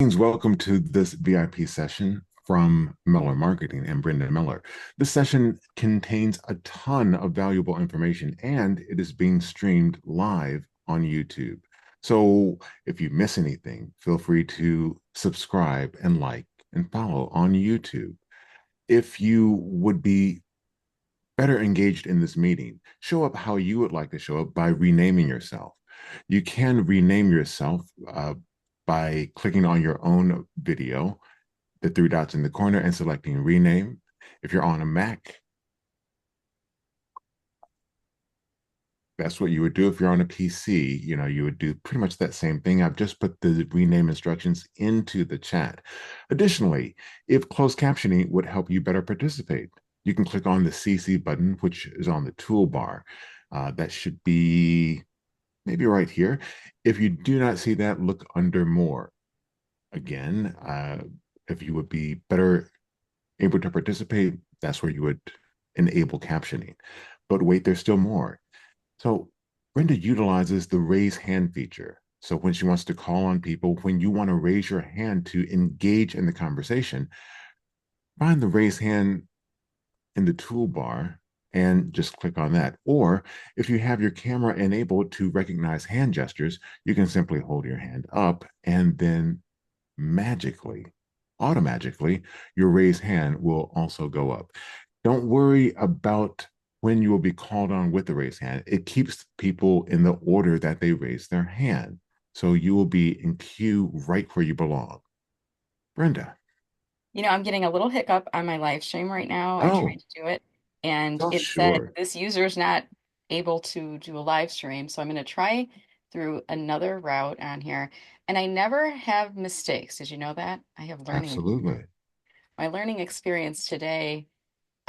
Greetings. Welcome to this VIP session from Meller Marketing and Brenda Meller. This session contains a ton of valuable information and it is being streamed live on YouTube. So if you miss anything, feel free to subscribe and like and follow on YouTube. If you would be better engaged in this meeting, show up how you would like to show up by renaming yourself. You can rename yourself by clicking on your own video, the three dots in the corner, and selecting rename. If you're on a Mac, that's what you would do. If you're on a PC, you would do pretty much that same thing. I've just put the rename instructions into the chat. Additionally, if closed captioning would help you better participate, you can click on the CC button, which is on the toolbar. That should be maybe right here. If you do not see that, look under more. Again, if you would be better able to participate, that's where you would enable captioning. But wait, there's still more. So Brenda utilizes the raise hand feature. So when she wants to call on people, when you want to raise your hand to engage in the conversation, find the raise hand in the toolbar and just click on that. Or if you have your camera enabled to recognize hand gestures, you can simply hold your hand up and then magically, automatically, your raised hand will also go up. Don't worry about when you will be called on with the raised hand. It keeps people in the order that they raise their hand. So you will be in queue right where you belong. Brenda. I'm getting a little hiccup on my live stream right now. I tried Oh, to do it and oh, it said sure. this user is not able to do a live stream. So I'm going to try through another route on here. And I never have mistakes. Did you know that? I have learning. Absolutely. My learning experience today,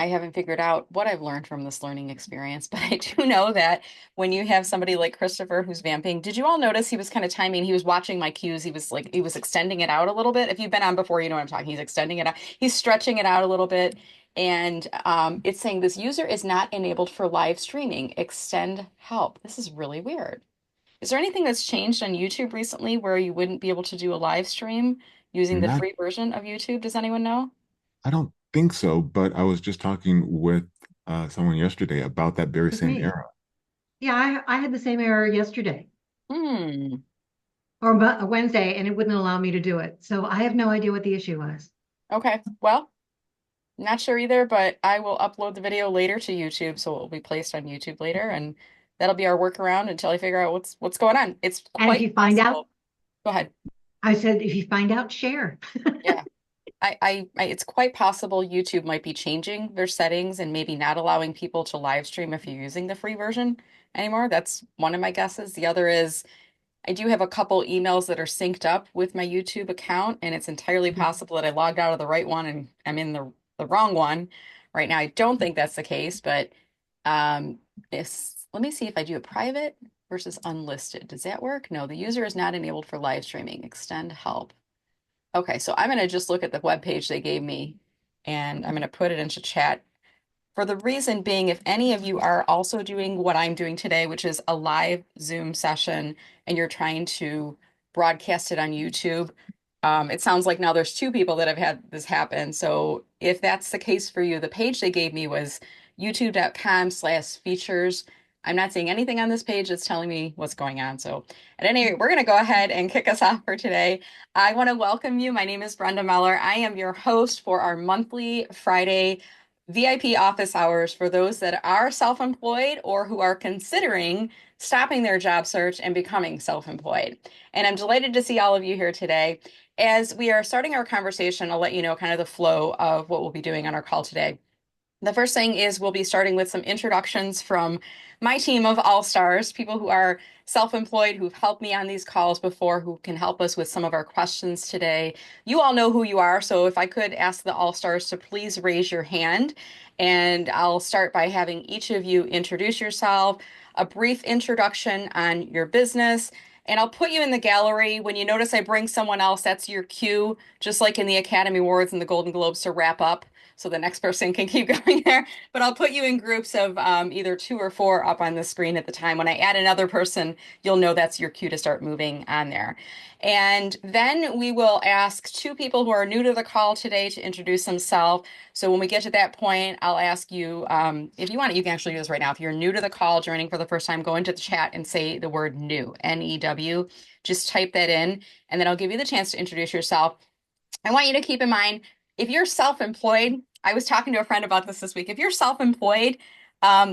I haven't figured out what I've learned from this learning experience, but I do know that when you have somebody like Christopher who's vamping, did you all notice he was kind of timing? He was watching my cues. He was extending it out a little bit. If you've been on before, you know what I'm talking. He's extending it out. He's stretching it out a little bit. And it's saying this user is not enabled for live streaming. Extend help. This is really weird. Is there anything that's changed on YouTube recently where you wouldn't be able to do a live stream using the Not, free version of YouTube? Does anyone know? I don't think so, but I was just talking with someone yesterday about that very With same me. era. Yeah, I had the same error yesterday Hmm. or Wednesday, and it wouldn't allow me to do it. So I have no idea what the issue was. Okay. Well, not sure either, but I will upload the video later to YouTube, so it will be placed on YouTube later, and that'll be our workaround until I figure out what's going on. It's And if quite you find out, possible. Go ahead. I said, if you find out, share. Yeah. It's quite possible YouTube might be changing their settings and maybe not allowing people to live stream if you're using the free version anymore. That's one of my guesses. The other is I do have a couple emails that are synced up with my YouTube account, and it's entirely possible that I logged out of the right one and I'm in the wrong one right now. I don't think that's the case, but let me see if I do a private versus unlisted. Does that work? No, the user is not enabled for live streaming. Extend help. Okay, so I'm going to just look at the web page they gave me and I'm going to put it into chat for the reason being, if any of you are also doing what I'm doing today, which is a live Zoom session, and you're trying to broadcast it on YouTube, it sounds like now there's two people that have had this happen. So if that's the case for you, the page they gave me was youtube.com/features. I'm not seeing anything on this page that's telling me what's going on. So at any rate, we're going to go ahead and kick us off for today. I want to welcome you. My name is Brenda Meller. I am your host for our monthly Friday VIP office hours for those that are self-employed or who are considering stopping their job search and becoming self-employed. And I'm delighted to see all of you here today. As we are starting our conversation, I'll let you know kind of the flow of what we'll be doing on our call today. The first thing is we'll be starting with some introductions from my team of all-stars, people who are self-employed, who've helped me on these calls before, who can help us with some of our questions today. You all know who you are, so if I could ask the all-stars to please raise your hand, and I'll start by having each of you introduce yourself, a brief introduction on your business, and I'll put you in the gallery. When you notice I bring someone else, that's your cue, just like in the Academy Awards and the Golden Globes to wrap up. so the next person can keep going there. But I'll put you in groups of either 2 or 4 up on the screen at the time. When I add another person, you'll know that's your cue to start moving on there. And then we will ask 2 people who are new to the call today to introduce themselves. So when we get to that point, I'll ask you, if you want, you can actually do this right now. If you're new to the call, joining for the first time, go into the chat and say the word new, N-E-W. Just type that in, and then I'll give you the chance to introduce yourself. I want you to keep in mind, if you're self-employed, I was talking to a friend about this week. If you're self-employed,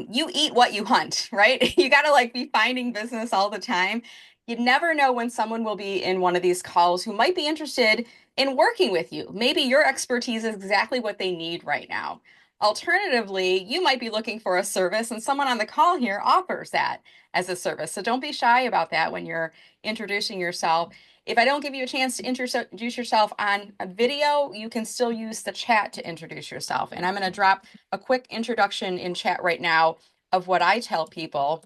you eat what you hunt, right? You got to like be finding business all the time. You never know when someone will be in one of these calls who might be interested in working with you. Maybe your expertise is exactly what they need right now. Alternatively, you might be looking for a service and someone on the call here offers that as a service. So don't be shy about that when you're introducing yourself. If I don't give you a chance to introduce yourself on a video, you can still use the chat to introduce yourself. And I'm going to drop a quick introduction in chat right now of what I tell people.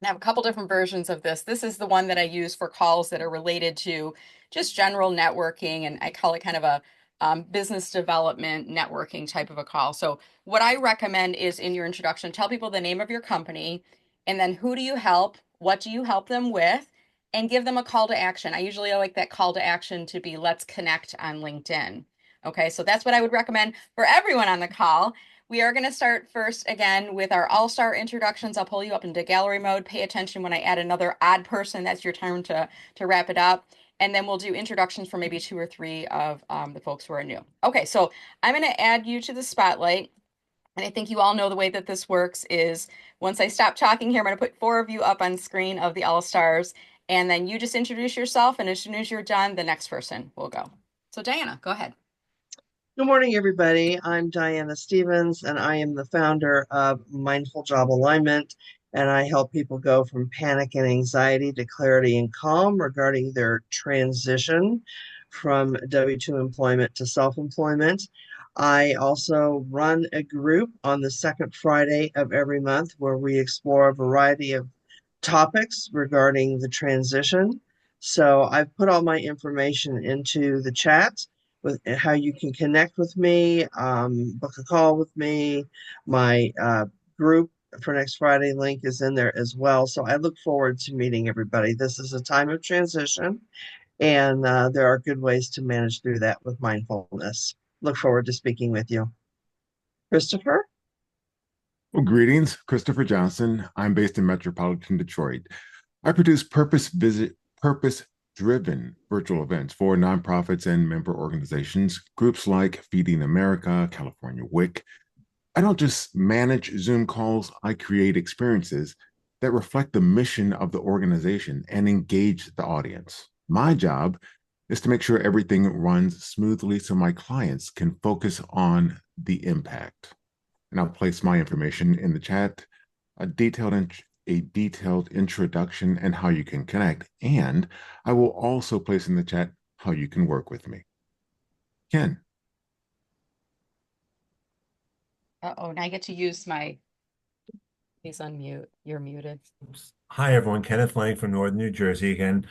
I have a couple different versions of this. This is the one that I use for calls that are related to just general networking, and I call it kind of a business development networking type of a call. So what I recommend is in your introduction, tell people the name of your company, and then who do you help, what do you help them with, and give them a call to action. I usually like that call to action to be let's connect on LinkedIn. Okay, so that's what I would recommend for everyone on the call. We are going to start first again with our all-star introductions. I'll pull you up into gallery mode. Pay attention when I add another odd person. That's your time to wrap it up. And then we'll do introductions for maybe 2 or 3 of the folks who are new. Okay, so I'm going to add you to the spotlight. And I think you all know the way that this works is once I stop talking here, I'm going to put 4 of you up on screen of the all-stars. And then you just introduce yourself. And as soon as you're done, the next person will go. So Diana, go ahead. Good morning, everybody. I'm Diana Stevens, and I am the founder of Mindful Job Alignment, and I help people go from panic and anxiety to clarity and calm regarding their transition from W-2 employment to self-employment. I also run a group on the second Friday of every month where we explore a variety of topics regarding the transition. So I've put all my information into the chat with how you can connect with me, book a call with me. My group for next Friday link is in there as well. So I look forward to meeting everybody. This is a time of transition, and there are good ways to manage through that with mindfulness. Look forward to speaking with you. Christopher? Well, greetings, Christopher Johnson. I'm based in metropolitan Detroit. I produce purpose-driven virtual events for nonprofits and member organizations, groups like Feeding America, California WIC. I don't just manage Zoom calls, I create experiences that reflect the mission of the organization and engage the audience. My job is to make sure everything runs smoothly so my clients can focus on the impact. And I'll place my information in the chat, a detailed introduction and how you can connect. And I will also place in the chat how you can work with me. Ken. Uh-oh, now I get to use my, please unmute. You're muted. Hi, everyone. Kenneth Lang from Northern New Jersey again.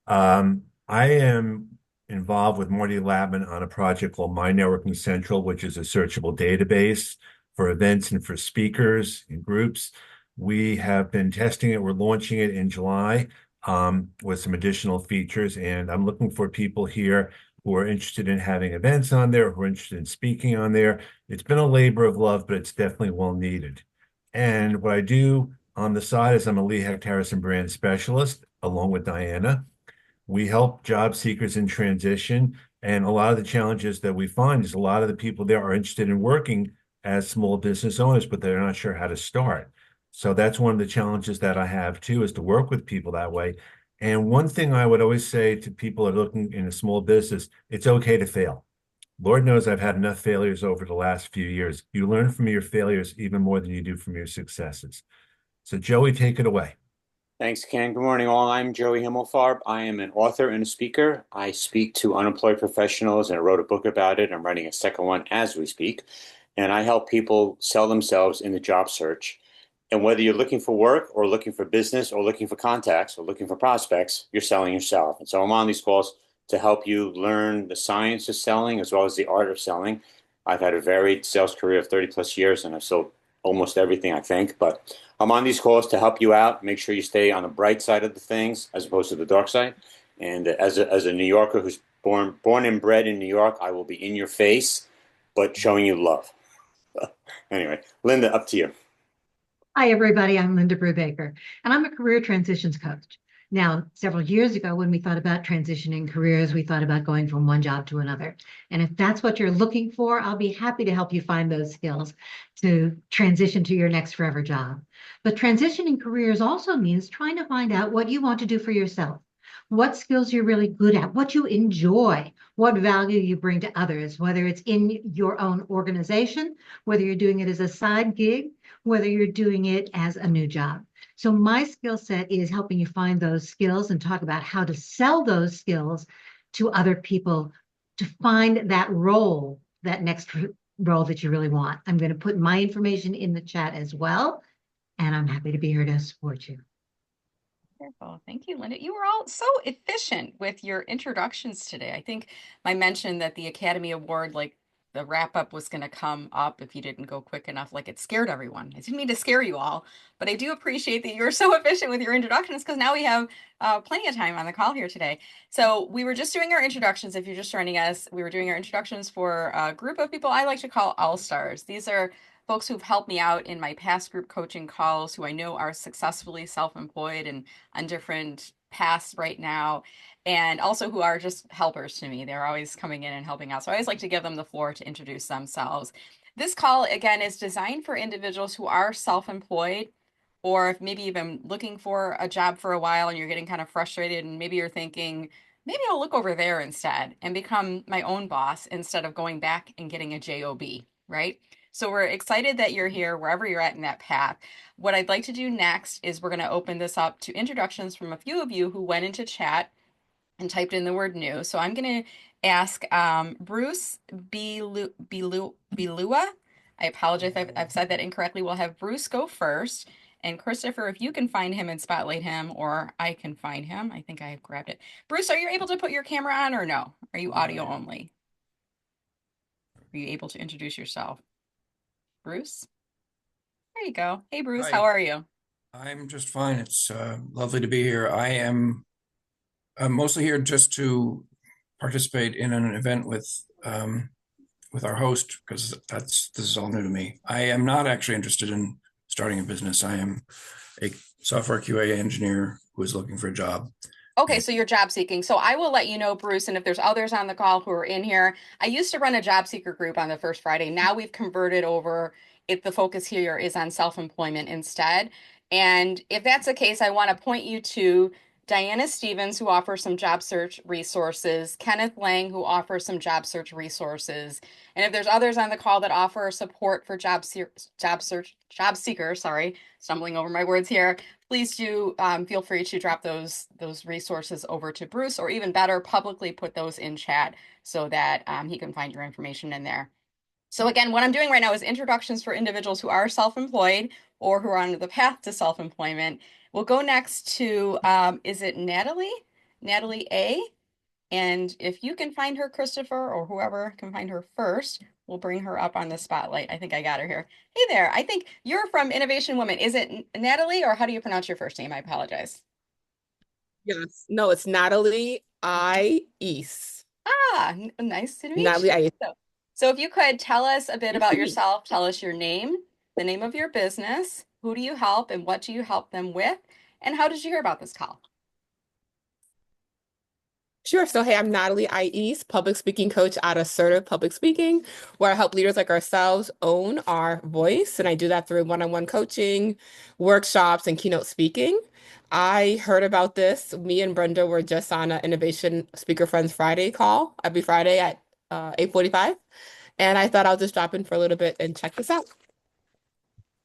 I am involved with Marty Labman on a project called My Networking Central, which is a searchable database for events and for speakers and groups. We have been testing it. We're launching it in July with some additional features. And I'm looking for people here who are interested in having events on there, who are interested in speaking on there. It's been a labor of love, but it's definitely well needed. And what I do on the side is I'm a Lee Hecht Harrison brand specialist, along with Diana. We help job seekers in transition. And a lot of the challenges that we find is a lot of the people there are interested in working as small business owners, but they're not sure how to start. So that's one of the challenges that I have too, is to work with people that way. And one thing I would always say to people that are looking in a small business, it's okay to fail. Lord knows I've had enough failures over the last few years. You learn from your failures even more than you do from your successes. So Joey, take it away. Thanks, Ken. Good morning, all. I'm Joey Himmelfarb. I am an author and a speaker. I speak to unemployed professionals, and I wrote a book about it. I'm writing a second one as we speak. And I help people sell themselves in the job search. And whether you're looking for work or looking for business or looking for contacts or looking for prospects, you're selling yourself. And so I'm on these calls to help you learn the science of selling as well as the art of selling. I've had a varied sales career of 30 plus years and I've sold almost everything, I think. But I'm on these calls to help you out, make sure you stay on the bright side of the things as opposed to the dark side. And as a New Yorker who's born and bred in New York, I will be in your face, but showing you love. Anyway, Linda, up to you. Hi, everybody. I'm Linda Brubaker, and I'm a career transitions coach. Now, several years ago, when we thought about transitioning careers, we thought about going from one job to another. And if that's what you're looking for, I'll be happy to help you find those skills to transition to your next forever job. But transitioning careers also means trying to find out what you want to do for yourself, what skills you're really good at, what you enjoy, what value you bring to others, whether it's in your own organization, whether you're doing it as a side gig, whether you're doing it as a new job. So my skill set is helping you find those skills and talk about how to sell those skills to other people to find that role, that next role that you really want. I'm going to put my information in the chat as well, and I'm happy to be here to support you. Wonderful. Thank you, Linda. You were all so efficient with your introductions today. I think I mentioned that the Academy Award, like the wrap up was going to come up if you didn't go quick enough. Like it scared everyone. I didn't mean to scare you all, but I do appreciate that you were so efficient with your introductions because now we have plenty of time on the call here today. So we were just doing our introductions. If you're just joining us, we were doing our introductions for a group of people I like to call all-stars. These are folks who've helped me out in my past group coaching calls who I know are successfully self-employed and on different paths right now, and also who are just helpers to me. They're always coming in and helping out. So I always like to give them the floor to introduce themselves. This call, again, is designed for individuals who are self-employed, or if maybe you've been looking for a job for a while and you're getting kind of frustrated, and maybe you're thinking, maybe I'll look over there instead and become my own boss instead of going back and getting a job, right? So we're excited that you're here wherever you're at in that path. What I'd like to do next is we're going to open this up to introductions from a few of you who went into chat and typed in the word new. So I'm going to ask Bruce Bilua. I apologize if I've said that incorrectly. We'll have Bruce go first. And Christopher, if you can find him and spotlight him, or I can find him. I think I have grabbed it. Bruce, are you able to put your camera on or no? Are you audio only? Are you able to introduce yourself? Bruce? There you go. Hey, Bruce, how Hi, are you? I'm just fine. It's lovely to be here. I am mostly here just to participate in an event with our host because this is all new to me. I am not actually interested in starting a business. I am a software QA engineer who is looking for a job. Okay, so you're job seeking. So I will let you know, Bruce, and if there's others on the call who are in here, I used to run a job seeker group on the first Friday. Now we've converted over, if the focus here is on self-employment instead. And if that's the case, I want to point you to Diana Stevens, who offers some job search resources, Kenneth Lang, who offers some job search resources. And if there's others on the call that offer support for job seekers, sorry, stumbling over my words here, please do feel free to drop those resources over to Bruce, or even better, publicly put those in chat so that he can find your information in there. So again, what I'm doing right now is introductions for individuals who are self-employed or who are on the path to self-employment. We'll go next to, is it Natalie? Natalie A. And if you can find her, Christopher, or whoever can find her first, we'll bring her up on the spotlight. I think I got her here. Hey there, I think you're from Innovation Women. Is it Natalie, or how do you pronounce your first name? I apologize. Yes. No, it's Natalie I. East. Ah, nice to meet Natalie you. I. So if you could tell us a bit Nice about to meet you. yourself, tell us your name, the name of your business, who do you help, and what do you help them with, and how did you hear about this call? Sure. So, hey, I'm Natalie I. East, public speaking coach at Assertive Public Speaking, where I help leaders like ourselves own our voice. And I do that through one-on-one coaching, workshops, and keynote speaking. I heard about this. Me and Brenda were just on an Innovation Speaker Friends Friday call every Friday at 8:45. And I thought I'll just drop in for a little bit and check this out.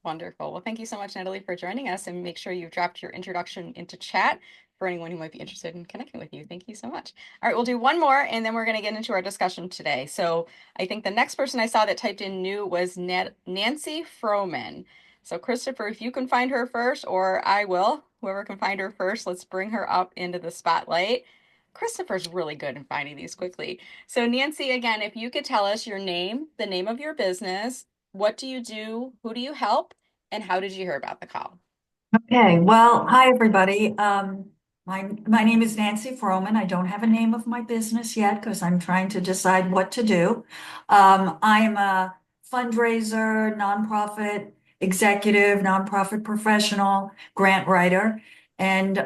Wonderful. Well, thank you so much, Natalie, for joining us, and make sure you've dropped your introduction into chat for anyone who might be interested in connecting with you. Thank you so much. All right, we'll do one more, and then we're going to get into our discussion today. So I think the next person I saw that typed in new was Nancy Froman. So Christopher, if you can find her first, or I will, whoever can find her first, let's bring her up into the spotlight. Christopher's really good in finding these quickly. So Nancy, again, if you could tell us your name, the name of your business, what do you do, who do you help, and how did you hear about the call? Okay, well, hi everybody. My name is Nancy Froman. I don't have a name of my business yet because I'm trying to decide what to do. I am a fundraiser, nonprofit executive, nonprofit professional, grant writer, and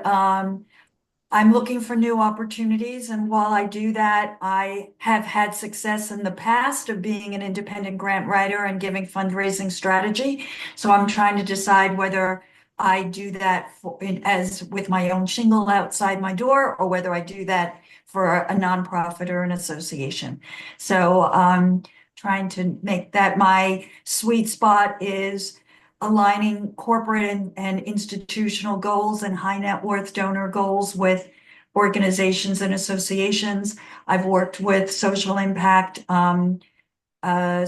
I'm looking for new opportunities. And while I do that, I have had success in the past of being an independent grant writer and giving fundraising strategy. So I'm trying to decide whether I do that as with my own shingle outside my door, or whether I do that for a nonprofit or an association. So trying to make that my sweet spot is aligning corporate and institutional goals and high net worth donor goals with organizations and associations. I've worked with social impact,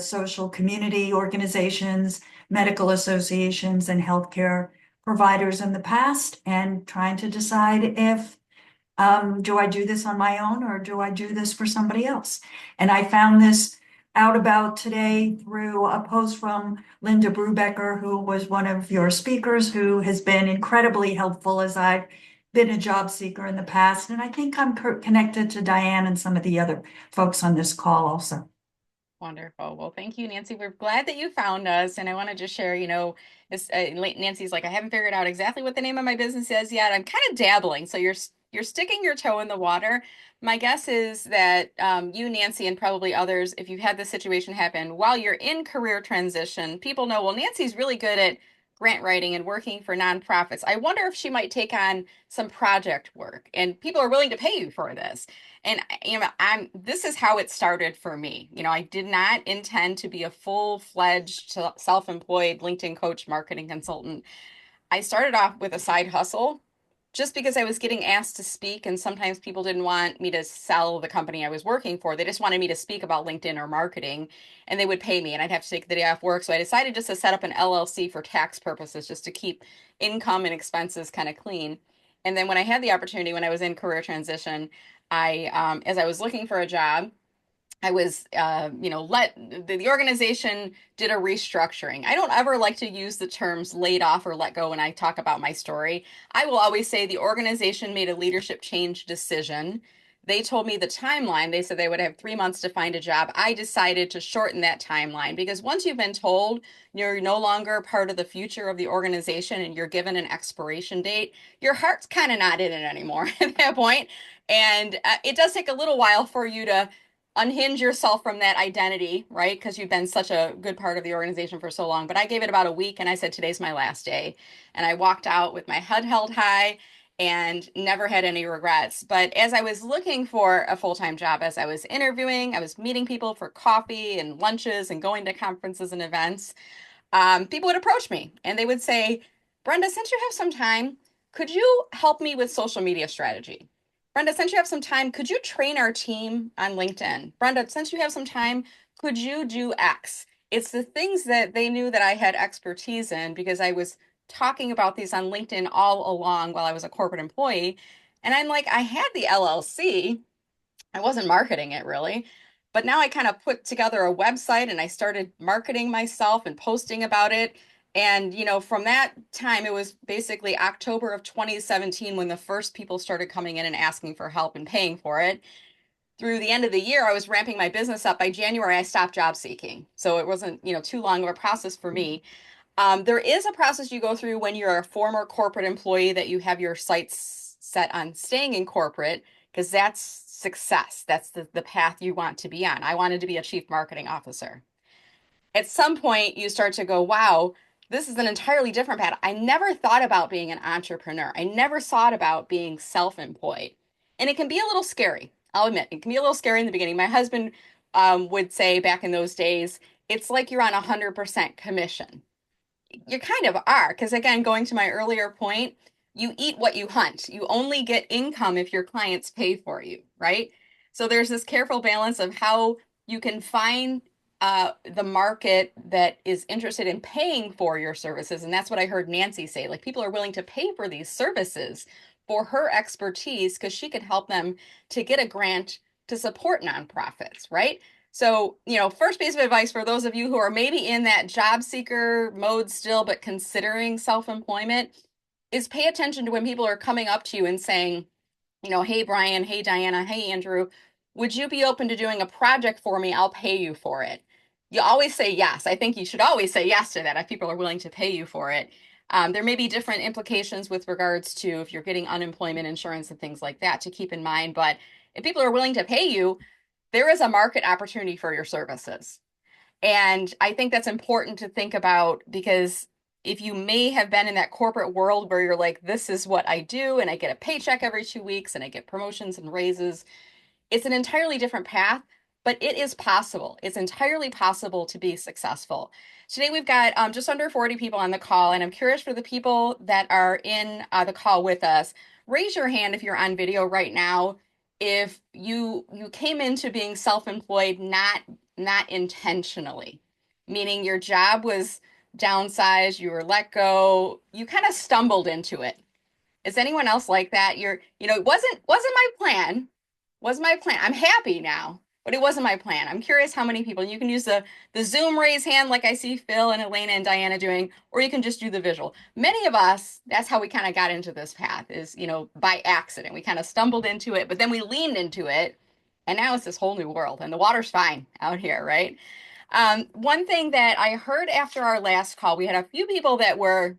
social community organizations, medical associations, and healthcare providers in the past, and trying to decide if do I do this on my own or do I do this for somebody else? And I found this out about today through a post from Linda Brubaker, who was one of your speakers, who has been incredibly helpful as I've been a job seeker in the past. And I think I'm connected to Diane and some of the other folks on this call also. Wonderful. Well, thank you, Nancy. We're glad that you found us. And I want to just share, Nancy's like, I haven't figured out exactly what the name of my business is yet. I'm kind of dabbling. So you're sticking your toe in the water. My guess is that you, Nancy, and probably others, if you've had this situation happen while you're in career transition, people know, well, Nancy's really good at grant writing and working for nonprofits. I wonder if she might take on some project work, and people are willing to pay you for this. And this is how it started for me. I did not intend to be a full-fledged self-employed LinkedIn coach, marketing consultant. I started off with a side hustle just because I was getting asked to speak, and sometimes people didn't want me to sell the company I was working for. They just wanted me to speak about LinkedIn or marketing, and they would pay me, and I'd have to take the day off work. So I decided just to set up an LLC for tax purposes, just to keep income and expenses kind of clean. And then when I had the opportunity, when I was in career transition, as I was looking for a job, I was, the organization did a restructuring. I don't ever like to use the terms laid off or let go when I talk about my story. I will always say the organization made a leadership change decision. They told me the timeline. They said they would have 3 months to find a job. I decided to shorten that timeline because once you've been told you're no longer part of the future of the organization and you're given an expiration date, your heart's kind of not in it anymore at that point. And it does take a little while for you to unhinge yourself from that identity, right? Because you've been such a good part of the organization for so long. But I gave it about a week and I said, today's my last day. And I walked out with my head held high and never had any regrets. But as I was looking for a full-time job, as I was interviewing, I was meeting people for coffee and lunches and going to conferences and events. People would approach me and they would say, Brenda, since you have some time, could you help me with social media strategy? Brenda, since you have some time, could you train our team on LinkedIn? Brenda, since you have some time, could you do X? It's the things that they knew that I had expertise in because I was talking about these on LinkedIn all along while I was a corporate employee. And I'm like, I had the LLC. I wasn't marketing it really. But now I kind of put together a website and I started marketing myself and posting about it. And, from that time, it was basically October of 2017 when the first people started coming in and asking for help and paying for it. Through the end of the year, I was ramping my business up. By January, I stopped job seeking. So it wasn't, too long of a process for me. There is a process you go through when you're a former corporate employee that you have your sights set on staying in corporate because that's success. That's the path you want to be on. I wanted to be a chief marketing officer. At some point, you start to go, wow, this is an entirely different path. I never thought about being an entrepreneur. I never thought about being self-employed. And it can be a little scary. I'll admit, it can be a little scary in the beginning. My husband would say back in those days, it's like you're on 100% commission. You kind of are, because again, going to my earlier point, you eat what you hunt. You only get income if your clients pay for you, right? So there's this careful balance of how you can find the market that is interested in paying for your services. And that's what I heard Nancy say. Like people are willing to pay for these services, for her expertise because she could help them to get a grant to support nonprofits, right? So, first piece of advice for those of you who are maybe in that job seeker mode still, but considering self-employment, is pay attention to when people are coming up to you and saying, hey, Brian, hey, Diana, hey, Andrew, would you be open to doing a project for me? I'll pay you for it. You always say yes. I think you should always say yes to that if people are willing to pay you for it. There may be different implications with regards to if you're getting unemployment insurance and things like that to keep in mind. But if people are willing to pay you, there is a market opportunity for your services. And I think that's important to think about because if you may have been in that corporate world where you're like, this is what I do, and I get a paycheck every 2 weeks and I get promotions and raises, it's an entirely different path, but it is possible. It's entirely possible to be successful. Today, we've got just under 40 people on the call, and I'm curious for the people that are in the call with us, raise your hand if you're on video right now. If you came into being self-employed not intentionally, meaning your job was downsized, you were let go, you kind of stumbled into it. Is anyone else like that? It wasn't my plan. Was my plan. I'm happy now, but it wasn't my plan. I'm curious how many people. You can use the Zoom raise hand like I see Phil and Elena and Diana doing, or you can just do the visual. Many of us, that's how we kind of got into this path is, by accident. We kind of stumbled into it, but then we leaned into it, and now it's this whole new world, and the water's fine out here, right? One thing that I heard after our last call, we had a few people that were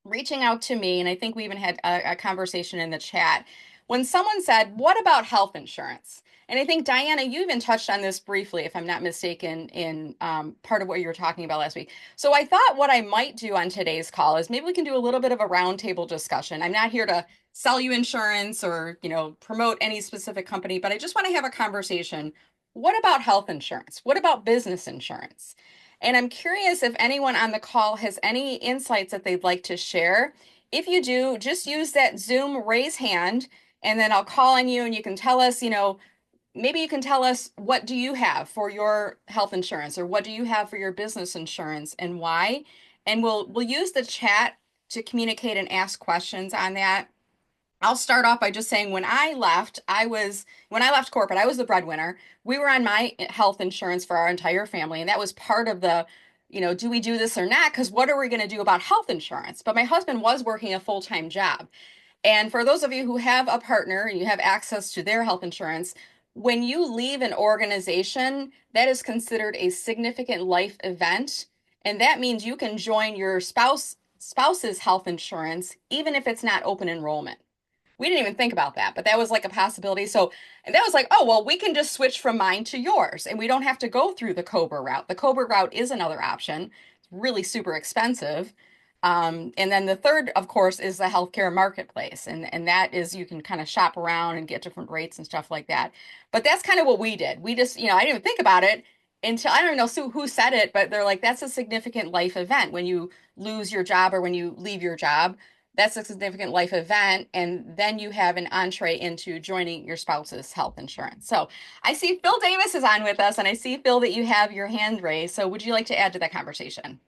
reaching out to me, and I think we even had a conversation in the chat when someone said, what about health insurance? And I think, Diana, you even touched on this briefly, if I'm not mistaken, in part of what you were talking about last week. So I thought what I might do on today's call is maybe we can do a little bit of a roundtable discussion. I'm not here to sell you insurance or, promote any specific company, but I just want to have a conversation. What about health insurance? What about business insurance? And I'm curious if anyone on the call has any insights that they'd like to share. If you do, just use that Zoom raise hand, and then I'll call on you and you can tell us, maybe you can tell us what do you have for your health insurance or what do you have for your business insurance and why. And we'll use the chat to communicate and ask questions on that. I'll start off by just saying when I left corporate, I was the breadwinner. We were on my health insurance for our entire family. And that was part of the, do we do this or not? Because what are we going to do about health insurance? But my husband was working a full-time job. And for those of you who have a partner and you have access to their health insurance, when you leave an organization, that is considered a significant life event. And that means you can join your spouse's health insurance, even if it's not open enrollment. We didn't even think about that, but that was like a possibility. So, and that was like, oh, well, we can just switch from mine to yours and we don't have to go through the COBRA route. The COBRA route is another option. It's really super expensive. And then the third, of course, is the healthcare marketplace. And that is, you can kind of shop around and get different rates and stuff like that. But that's kind of what we did. We just, I didn't even think about it until, I don't know who said it, but they're like, that's a significant life event when you lose your job or when you leave your job. That's a significant life event. And then you have an entree into joining your spouse's health insurance. So I see Phil Davis is on with us, and I see, Phil, that you have your hand raised. So would you like to add to that conversation?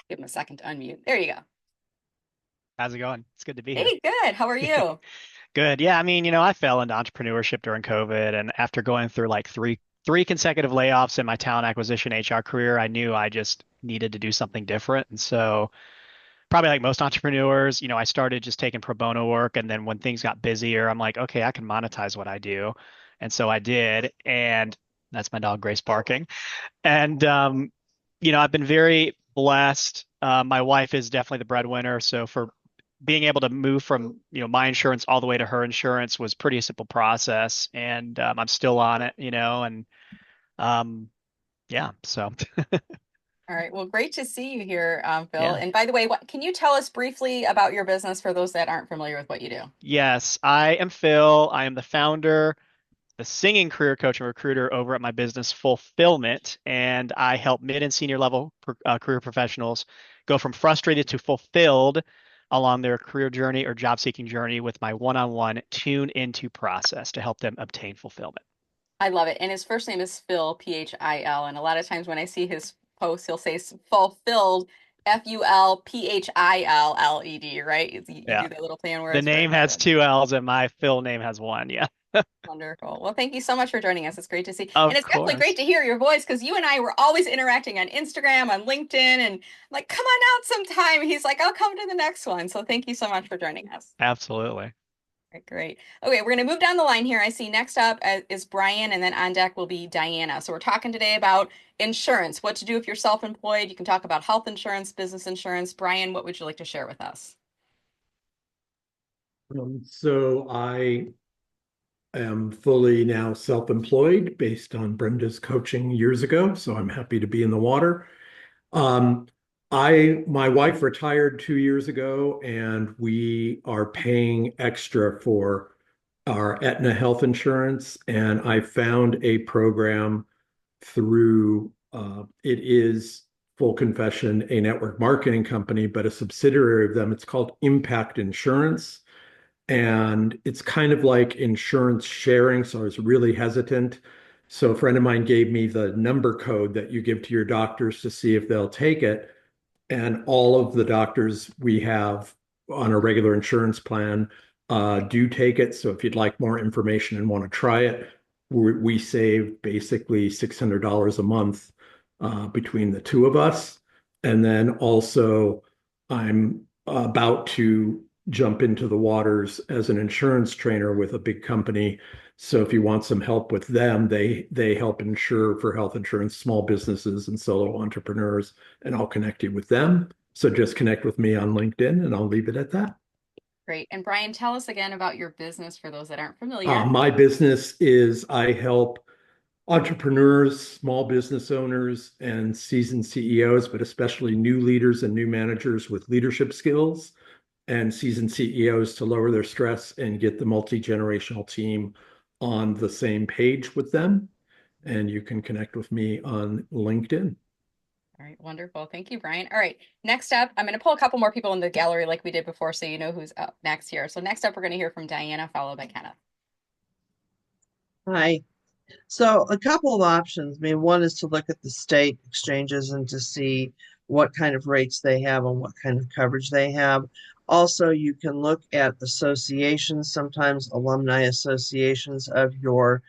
Give him a second to unmute. There you go. How's it going? It's good to be here. Hey, good. How are you? Good. Yeah, I mean, I fell into entrepreneurship during COVID, and after going through like three consecutive layoffs in my talent acquisition HR career, I knew I just needed to do something different. And so probably like most entrepreneurs, I started just taking pro bono work, and then when things got busier, I'm like, okay, I can monetize what I do. And so I did, and that's my dog Grace barking. And I've been very blessed. My wife is definitely the breadwinner, so for being able to move from my insurance all the way to her insurance was pretty simple process, and I'm still on it, and yeah, so. All right. Well, great to see you here, Phil. Yeah. And by the way, can you tell us briefly about your business for those that aren't familiar with what you do? Yes, I am Phil. I am the founder, the singing career coach and recruiter over at my business Fulfillment, and I help mid and senior level career professionals go from frustrated to fulfilled along their career journey or job seeking journey with my one-on-one tune into process to help them obtain fulfillment. I love it. And his first name is Phil, Phil. And a lot of times when I see his posts, he'll say fulfilled Fulphilled, right? You Yeah. do that little play on The words. Very name has good. 2 L's and my fill name has one. Yeah. Wonderful. Well, thank you so much for joining us. It's great to see. And Of it's definitely course. great to hear your voice because you and I were always interacting on Instagram, on LinkedIn, and I'm like, come on out sometime. He's like, I'll come to the next one. So thank you so much for joining us. Absolutely. Right, great. Okay, we're going to move down the line here. I see next up is Brian, and then on deck will be Diana. So we're talking today about insurance, what to do if you're self-employed. You can talk about health insurance, business insurance. Brian, what would you like to share with us? So I am fully now self-employed based on Brenda's coaching years ago. So I'm happy to be in the water. Um, my wife retired 2 years ago, and we are paying extra for our Aetna health insurance. And I found a program through it is full confession, a network marketing company, but a subsidiary of them. It's called Impact Insurance. And it's kind of like insurance sharing. So I was really hesitant. So a friend of mine gave me the number code that you give to your doctors to see if they'll take it. And all of the doctors we have on a regular insurance plan do take it. So if you'd like more information and want to try it, we save basically $600 a month between the two of us. And then also, I'm about to jump into the waters as an insurance trainer with a big company. So if you want some help with them, they help insure for health insurance small businesses and solo entrepreneurs, and I'll connect you with them. So just connect with me on LinkedIn, and I'll leave it at that. Great. And Brian, tell us again about your business for those that aren't familiar. My business is I help entrepreneurs, small business owners, and seasoned CEOs, but especially new leaders and new managers with leadership skills, and seasoned CEOs to lower their stress and get the multi-generational team on the same page with them. And you can connect with me on LinkedIn. All right, wonderful. Thank you, Brian. All right, next up, I'm going to pull a couple more people in the gallery like we did before so you know who's up next here. So next up, we're going to hear from Diana, followed by Kenneth. Hi. So a couple of options. I mean, one is to look at the state exchanges and to see what kind of rates they have and what kind of coverage they have. Also, you can look at associations, sometimes alumni associations of your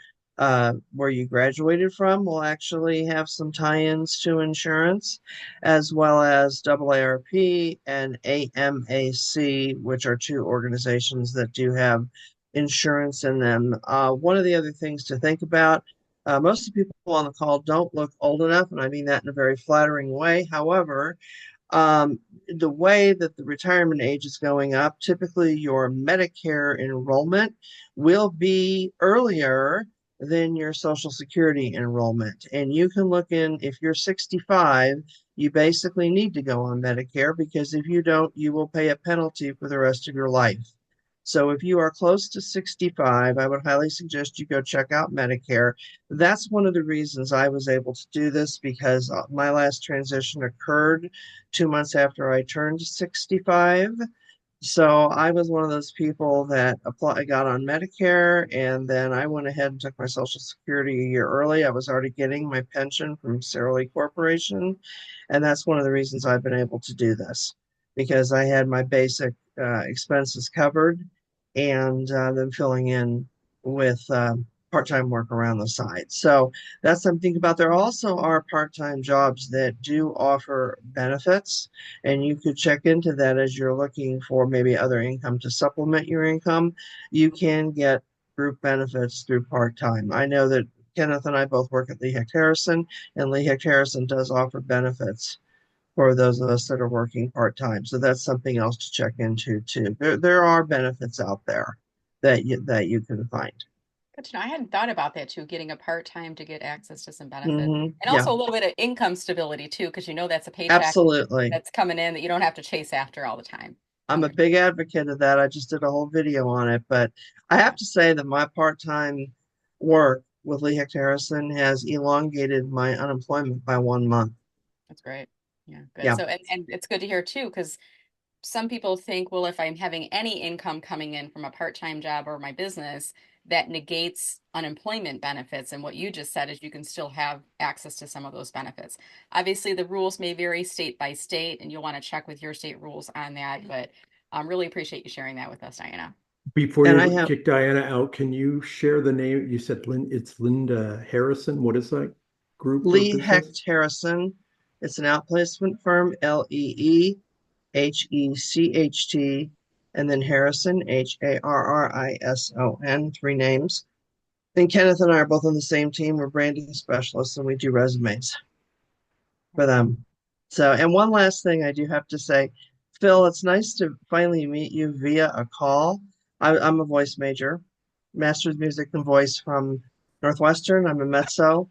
where you graduated from will actually have some tie-ins to insurance, as well as AARP and AMAC, which are two organizations that do have insurance in them. One of the other things to think about, most of the people on the call don't look old enough, and I mean that in a very flattering way. However, the way that the retirement age is going up, typically your Medicare enrollment will be earlier than your Social Security enrollment. And you can look in, if you're 65, you basically need to go on Medicare because if you don't, you will pay a penalty for the rest of your life. So if you are close to 65, I would highly suggest you go check out Medicare. That's one of the reasons I was able to do this because my last transition occurred 2 months after I turned 65. So I was one of those people that got on Medicare, and then I went ahead and took my Social Security a year early. I was already getting my pension from Sara Lee Corporation, and that's one of the reasons I've been able to do this because I had my basic expenses covered, and then filling in with part-time work around the side. So that's something to think about. There also are part-time jobs that do offer benefits, and you could check into that as you're looking for maybe other income to supplement your income. You can get group benefits through part-time. I know that Kenneth and I both work at Lee Hecht Harrison, and Lee Hecht Harrison does offer benefits for those of us that are working part-time. So that's something else to check into too. There are benefits out there that you can find. Good to know. I hadn't thought about that too, getting a part-time to get access to some benefits. Mm-hmm. And Yeah, also a little bit of income stability too, because you know that's a paycheck absolutely. that's coming in that you don't have to chase after all the time. I'm a big advocate of that. I just did a whole video on it, but I have to say that my part-time work with Lee Hecht Harrison has elongated my unemployment by 1 month. That's great. Yeah, good. Yeah. So, and it's good to hear too, because some people think, well, if I'm having any income coming in from a part-time job or my business, that negates unemployment benefits. And what you just said is you can still have access to some of those benefits. Obviously, the rules may vary state by state, and you'll want to check with your state rules on that. But really appreciate you sharing that with us, Diana. Before And I you have kick Diana out, can you share the name? You said it's Linda Harrison. What is that group or Lee business? Hecht Harrison. It's an outplacement firm, Leehecht, and then Harrison, Harrison, 3 names. And Kenneth and I are both on the same team. We're branding specialists and we do resumes for them. So, and one last thing I do have to say, Phil, it's nice to finally meet you via a call. I'm a voice major, master's music and voice from Northwestern. I'm a mezzo,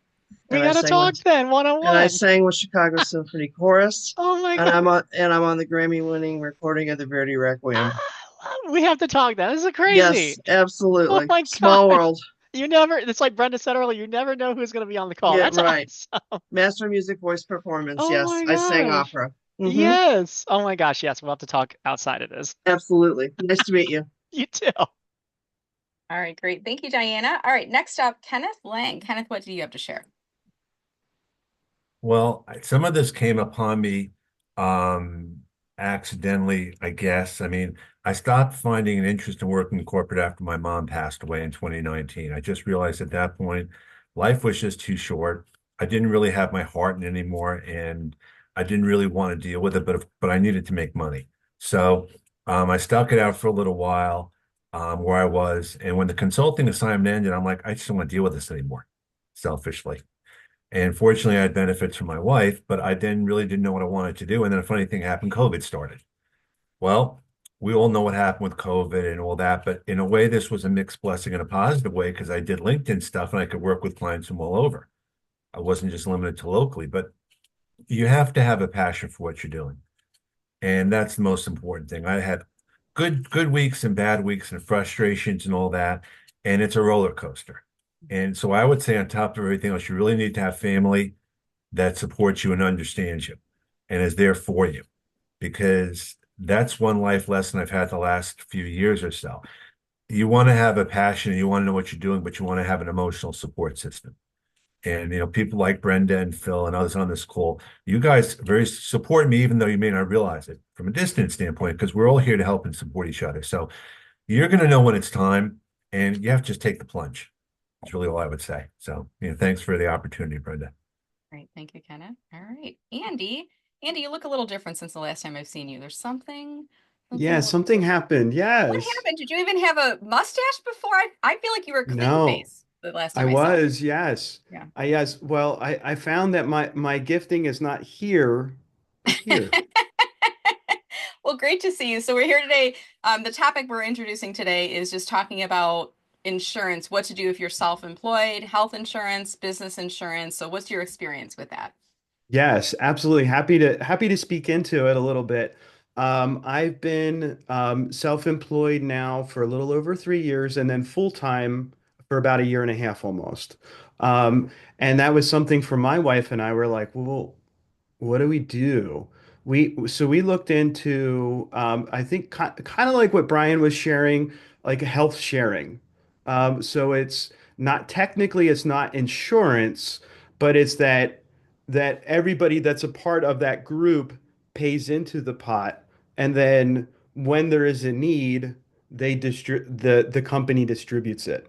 We and I gotta sang talk with then, one on and I one. sang with Chicago Symphony Chorus, Oh my and God. I'm on the Grammy-winning recording of the Verdi Requiem. We have to talk then. This is Yes, crazy. Oh absolutely. my God. Small world. You never, it's like Brenda said earlier, you never know who's going to be on the call. Yeah, That's right. awesome. Master music voice performance. Oh Yes, my I sang gosh. opera. Yes. Oh my gosh. Yes. We'll have to talk outside of this. Absolutely. Nice to meet you. You too. All right, great. Thank you, Diana. All right, next up, Kenneth Lang. Kenneth, what do you have to share? Well, some of this came upon me um accidentally, I guess. I mean, I stopped finding an interest in working in corporate after my mom passed away in 2019. I just realized at that point life was just too short. I didn't really have my heart in it anymore, and I didn't really want to deal with it, but I needed to make money. So I stuck it out for a little while where I was. And when the consulting assignment ended, I'm like, I just don't want to deal with this anymore, selfishly. And fortunately, I had benefits from my wife, but I then really didn't know what I wanted to do. And then a funny thing happened, COVID started. Well, we all know what happened with COVID and all that, but in a way, this was a mixed blessing in a positive way because I did LinkedIn stuff and I could work with clients from all over. I wasn't just limited to locally, but you have to have a passion for what you're doing. And that's the most important thing. I had good weeks and bad weeks and frustrations and all that, and it's a roller coaster. And so I would say on top of everything else, you really need to have family that supports you and understands you and is there for you, because that's one life lesson I've had the last few years or so. You want to have a passion and you want to know what you're doing, but you want to have an emotional support system. And people like Brenda and Phil and others on this call, you guys very support me, even though you may not realize it from a distance standpoint, because we're all here to help and support each other. So you're going to know when it's time, and you have to just take the plunge. That's really all I would say. So, thanks for the opportunity, Brenda. Great. Thank you, Kenneth. All right. Andy. Andy, you look a little different since the last time I've seen you. There's something. Yeah, Something. something happened. What Yes. happened? Did you even have a mustache before? I feel like you were clean No, face the last I time I saw you. was, yes. Yeah. Yes. Well, I found that my gifting is not here, but here. Well, great to see you. So we're here today. The topic we're introducing today is just talking about insurance, what to do if you're self-employed, health insurance, business insurance. So what's your experience with that? Yes, absolutely. Happy to speak into it a little bit. I've been self-employed now for a little over 3 years, and then full-time for about a year and a half almost. And that was something for my wife and I were like, well, what do we do? We looked into I think kind of like what Brian was sharing, like health sharing. So it's not technically it's not insurance, but it's that everybody that's a part of that group pays into the pot, and then when there is a need, the company distributes it.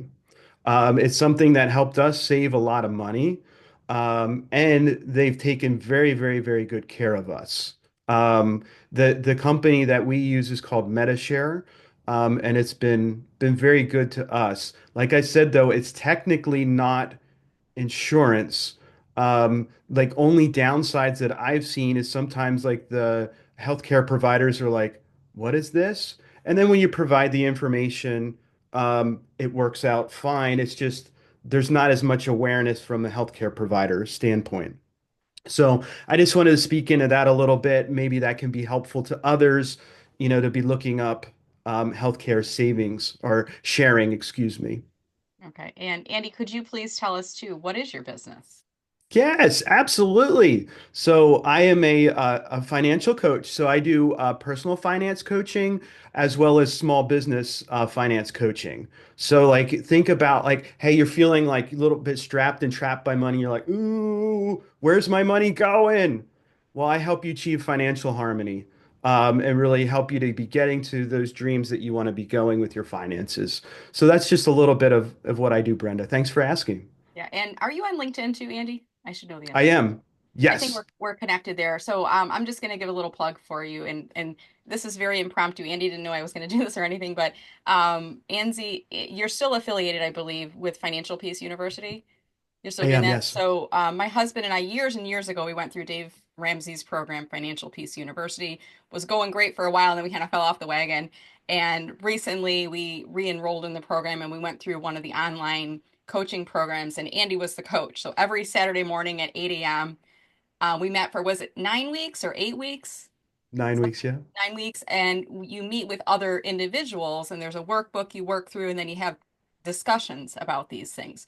It's something that helped us save a lot of money. And they've taken very, very, very good care of us. The company that we use is called MetaShare, and it's been very good to us. Like I said, though, it's technically not insurance. Like only downsides that I've seen is sometimes like the healthcare providers are like, "What is this?" And then when you provide the information, it works out fine. It's just there's not as much awareness from the healthcare provider standpoint. So I just wanted to speak into that a little bit. Maybe that can be helpful to others, to be looking up healthcare savings or sharing, excuse me. Okay. And Andy, could you please tell us too, what is your business? Yes, absolutely. So I am a financial coach. So I do personal finance coaching as well as small business finance coaching. So like think about like, hey, you're feeling like a little bit strapped and trapped by money. You're like, ooh, where's my money going? Well, I help you achieve financial harmony, and really help you to be getting to those dreams that you want to be going with your finances. So that's just a little bit of what I do, Brenda. Thanks for asking. Yeah. And are you on LinkedIn too, Andy? I should know the I answer. am. I think Yes. we're connected there. So I'm just going to give a little plug for you, and this is very impromptu. Andy didn't know I was going to do this or anything, but Anzi, you're still affiliated, I believe, with Financial Peace University. You're still I doing am, that. yes. So my husband and I, years and years ago, we went through Dave Ramsey's program, Financial Peace University. Was going great for a while, and then we kind of fell off the wagon. And recently, we re-enrolled in the program, and we went through one of the online coaching programs, and Andy was the coach. So every Saturday morning at 8 a.m. We met for, was it 9 weeks or 8 weeks? 9 weeks, yeah. 9 weeks, and you meet with other individuals, and there's a workbook you work through, and then you have discussions about these things.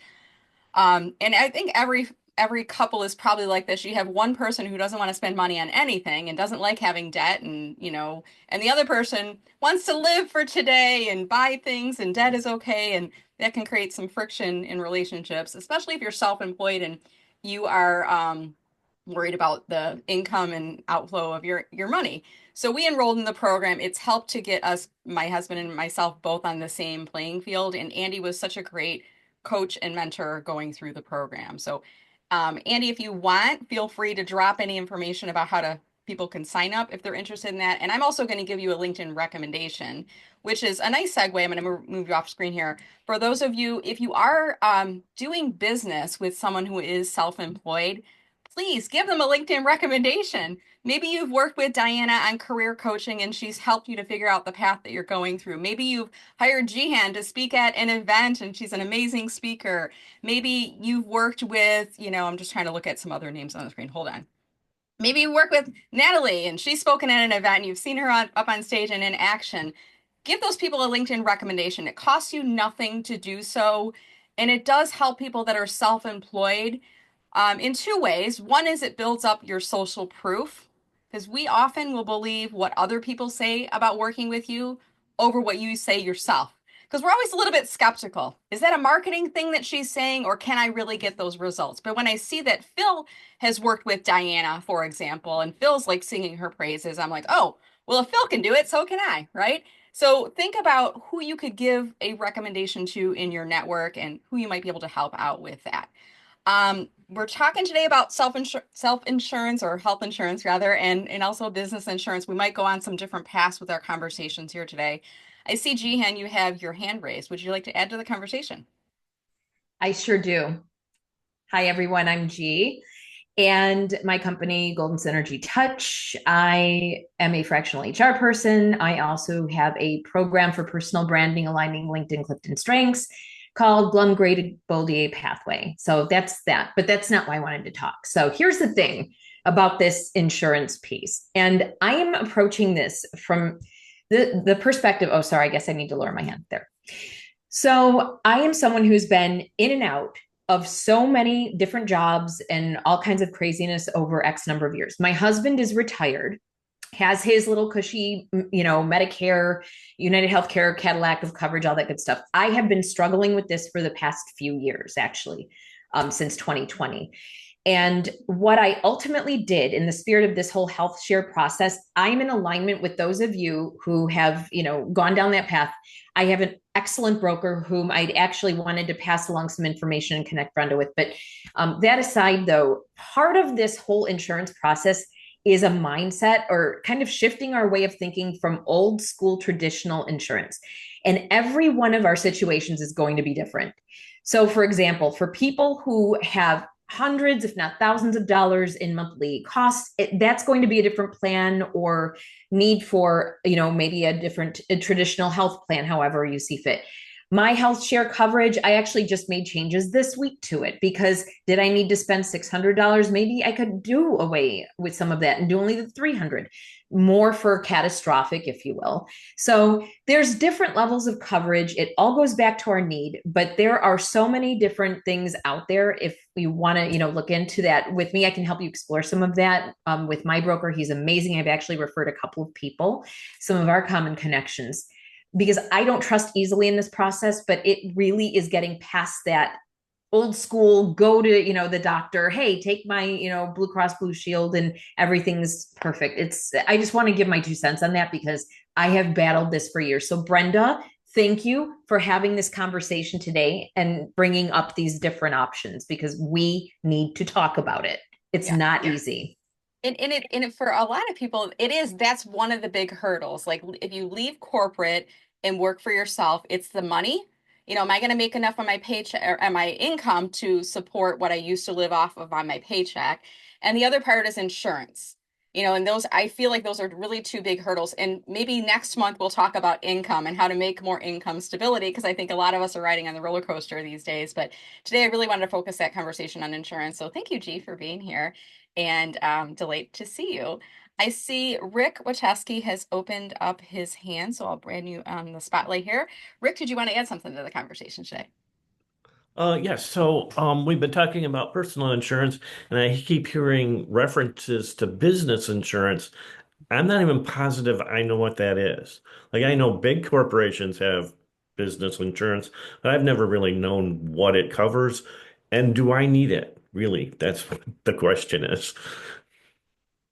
And I think every couple is probably like this. You have one person who doesn't want to spend money on anything and doesn't like having debt, and and the other person wants to live for today and buy things, and debt is okay, and that can create some friction in relationships, especially if you're self-employed and you are worried about the income and outflow of your money. So we enrolled in the program. It's helped to get us, my husband and myself, both on the same playing field. And Andy was such a great coach and mentor going through the program. So, Andy, if you want, feel free to drop any information about how to people can sign up if they're interested in that. And I'm also going to give you a LinkedIn recommendation, which is a nice segue. I'm going to move you off screen here. For those of you, if you are doing business with someone who is self-employed, please give them a LinkedIn recommendation. Maybe you've worked with Diana on career coaching and she's helped you to figure out the path that you're going through. Maybe you've hired Gihan to speak at an event and she's an amazing speaker. Maybe you've worked with, I'm just trying to look at some other names on the screen. Hold on. Maybe you work with Natalie and she's spoken at an event and you've seen her up on stage and in action. Give those people a LinkedIn recommendation. It costs you nothing to do so. And it does help people that are self-employed in two ways. One is it builds up your social proof, because we often will believe what other people say about working with you over what you say yourself. Because we're always a little bit skeptical. Is that a marketing thing that she's saying, or can I really get those results? But when I see that Phil has worked with Diana, for example, and Phil's like singing her praises, I'm like, oh, well, if Phil can do it, so can I, right? So think about who you could give a recommendation to in your network and who you might be able to help out with that. We're talking today about self-insurance or health insurance rather, and also business insurance. We might go on some different paths with our conversations here today. I see, Gihan, you have your hand raised. Would you like to add to the conversation? I sure do. Hi, everyone. I'm G, and my company, Golden Synergy Touch. I am a fractional HR person. I also have a program for personal branding, aligning LinkedIn Clifton strengths called Glum Graded Boldier Pathway. So that's that, but that's not why I wanted to talk. So here's the thing about this insurance piece. And I am approaching this from the perspective. Oh, sorry, I guess I need to lower my hand there. So I am someone who's been in and out of so many different jobs and all kinds of craziness over X number of years. My husband is retired, has his little cushy, Medicare, United Healthcare, Cadillac of coverage, all that good stuff. I have been struggling with this for the past few years, actually, since 2020. And what I ultimately did in the spirit of this whole health share process, I'm in alignment with those of you who have, gone down that path. I have an excellent broker whom I'd actually wanted to pass along some information and connect Brenda with. But that aside, though, part of this whole insurance process is a mindset or kind of shifting our way of thinking from old school traditional insurance. And every one of our situations is going to be different. So, for example, for people who have hundreds, if not thousands of dollars in monthly costs, that's going to be a different plan or need for, maybe a traditional health plan, however you see fit. My health share coverage, I actually just made changes this week to it because did I need to spend $600? Maybe I could do away with some of that and do only the 300, more for catastrophic, if you will. So there's different levels of coverage. It all goes back to our need, but there are so many different things out there. If you want to, look into that with me, I can help you explore some of that. With my broker, he's amazing. I've actually referred a couple of people, some of our common connections, because I don't trust easily in this process, but it really is getting past that old school, go to, the doctor, hey, take my, Blue Cross Blue Shield and everything's perfect. I just want to give my 2 cents on that because I have battled this for years. So Brenda, thank you for having this conversation today and bringing up these different options because we need to talk about it. It's not easy. And for a lot of people, that's one of the big hurdles. Like if you leave corporate and work for yourself, it's the money. Am I going to make enough on my paycheck or my income to support what I used to live off of on my paycheck? And the other part is insurance. And those, I feel like those are really two big hurdles. And maybe next month we'll talk about income and how to make more income stability, because I think a lot of us are riding on the roller coaster these days. But today I really wanted to focus that conversation on insurance. So thank you, G, for being here, and delight to see you. I see Rick Wachowski has opened up his hand, so I'll brand you on the spotlight here. Rick, did you want to add something to the conversation today? Yes. So we've been talking about personal insurance, and I keep hearing references to business insurance. I'm not even positive I know what that is. Like I know big corporations have business insurance, but I've never really known what it covers. And do I need it? Really? That's what the question is.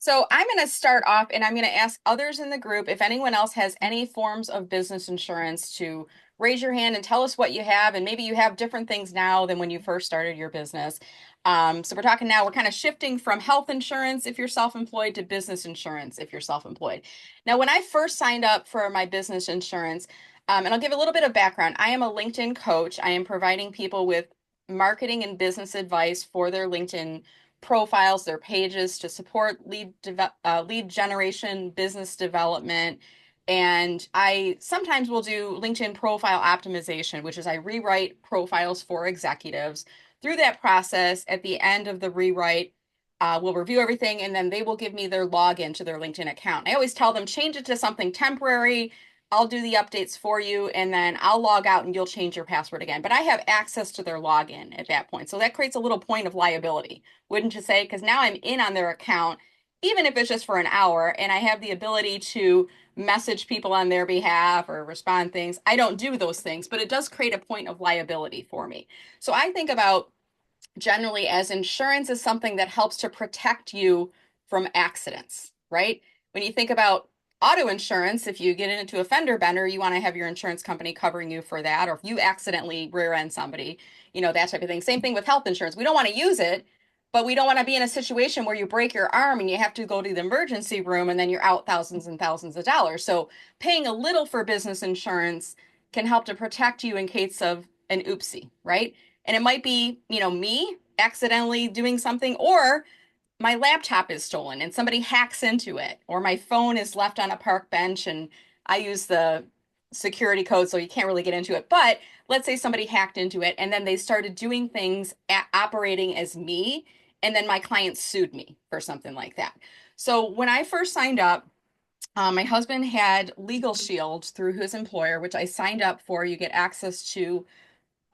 So I'm going to start off and I'm going to ask others in the group if anyone else has any forms of business insurance to raise your hand and tell us what you have. And maybe you have different things now than when you first started your business. So we're talking now, we're kind of shifting from health insurance if you're self-employed to business insurance if you're self-employed. Now, when I first signed up for my business insurance, and I'll give a little bit of background, I am a LinkedIn coach. I am providing people with marketing and business advice for their LinkedIn profiles, their pages to support lead generation, business development. And I sometimes will do LinkedIn profile optimization, which is I rewrite profiles for executives. Through that process, at the end of the rewrite, we'll review everything and then they will give me their login to their LinkedIn account. I always tell them, change it to something temporary. I'll do the updates for you and then I'll log out and you'll change your password again. But I have access to their login at that point. So that creates a little point of liability, wouldn't you say? Because now I'm in on their account, even if it's just for an hour, and I have the ability to message people on their behalf or respond things. I don't do those things, but it does create a point of liability for me. So I think about generally as insurance is something that helps to protect you from accidents, right? When you think about auto insurance, if you get into a fender bender, you want to have your insurance company covering you for that. Or if you accidentally rear end somebody, that type of thing. Same thing with health insurance. We don't want to use it, but we don't want to be in a situation where you break your arm and you have to go to the emergency room and then you're out thousands and thousands of dollars. So paying a little for business insurance can help to protect you in case of an oopsie, right? And it might be, me accidentally doing something, or my laptop is stolen and somebody hacks into it, or my phone is left on a park bench and I use the security code so you can't really get into it. But let's say somebody hacked into it and then they started doing things operating as me, and then my client sued me for something like that. So when I first signed up, my husband had Legal Shield through his employer, which I signed up for. You get access to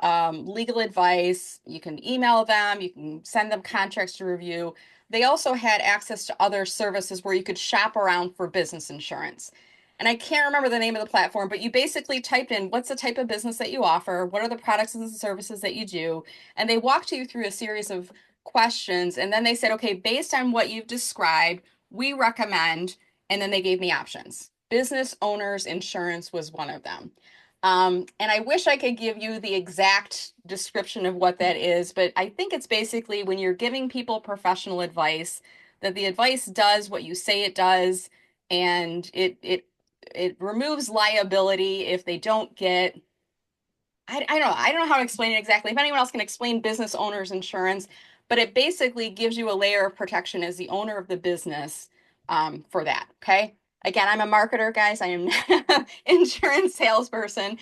legal advice. You can email them. You can send them contracts to review. They also had access to other services where you could shop around for business insurance. And I can't remember the name of the platform, but you basically typed in what's the type of business that you offer, what are the products and services that you do, and they walked you through a series of questions. And then they said, okay, based on what you've described, we recommend, and then they gave me options. Business owners insurance was one of them. And I wish I could give you the exact description of what that is, but I think it's basically when you're giving people professional advice, that the advice does what you say it does, and it removes liability if they don't get. I don't know how to explain it exactly. If anyone else can explain business owners insurance, but it basically gives you a layer of protection as the owner of the business for that. Okay. Again, I'm a marketer, guys. I am not an insurance salesperson.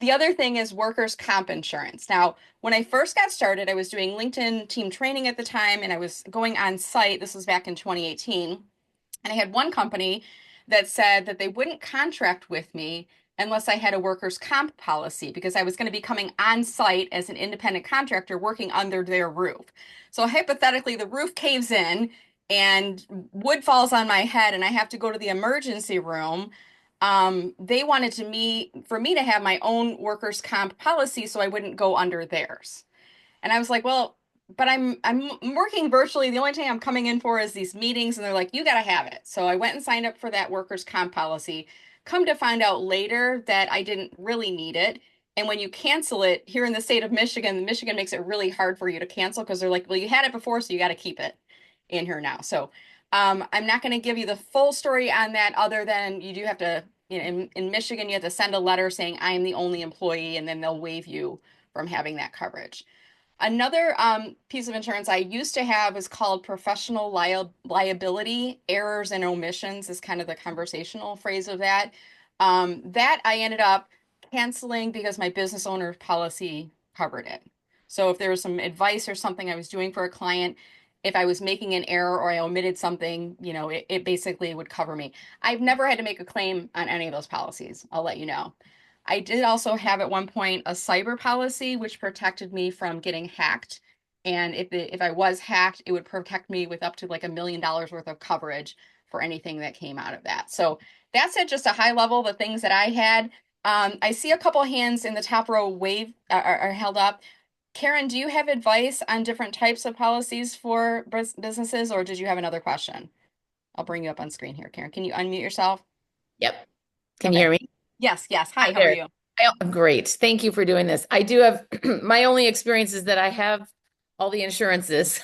The other thing is workers' comp insurance. Now, when I first got started, I was doing LinkedIn team training at the time, and I was going on site. This was back in 2018. And I had one company that said that they wouldn't contract with me unless I had a workers' comp policy because I was going to be coming on site as an independent contractor working under their roof. So hypothetically, the roof caves in and wood falls on my head and I have to go to the emergency room. They wanted for me to have my own workers' comp policy so I wouldn't go under theirs. And I was like, well, but I'm working virtually. The only thing I'm coming in for is these meetings. And they're like, you got to have it. So I went and signed up for that workers' comp policy. Come to find out later that I didn't really need it. And when you cancel it here in the state of Michigan, Michigan makes it really hard for you to cancel because they're like, well, you had it before, so you got to keep it in here now. So I'm not going to give you the full story on that other than you do have to, in Michigan, you have to send a letter saying I am the only employee, and then they'll waive you from having that coverage. Another piece of insurance I used to have is called professional liability. Errors and omissions is kind of the conversational phrase of that. That I ended up canceling because my business owner policy covered it. So if there was some advice or something I was doing for a client, if I was making an error or I omitted something, it basically would cover me. I've never had to make a claim on any of those policies. I'll let you know. I did also have at one point a cyber policy, which protected me from getting hacked. And if I was hacked, it would protect me with up to like $1 million worth of coverage for anything that came out of that. So that's at just a high level, the things that I had. I see a couple hands in the top row are held up. Karen, do you have advice on different types of policies for businesses, or did you have another question? I'll bring you up on screen here, Karen. Can you unmute yourself? Yep. Can you hear me? Yes, yes. Hi, how there. are you? Great. Thank you for doing this. I do have my only experience is that I have all the insurances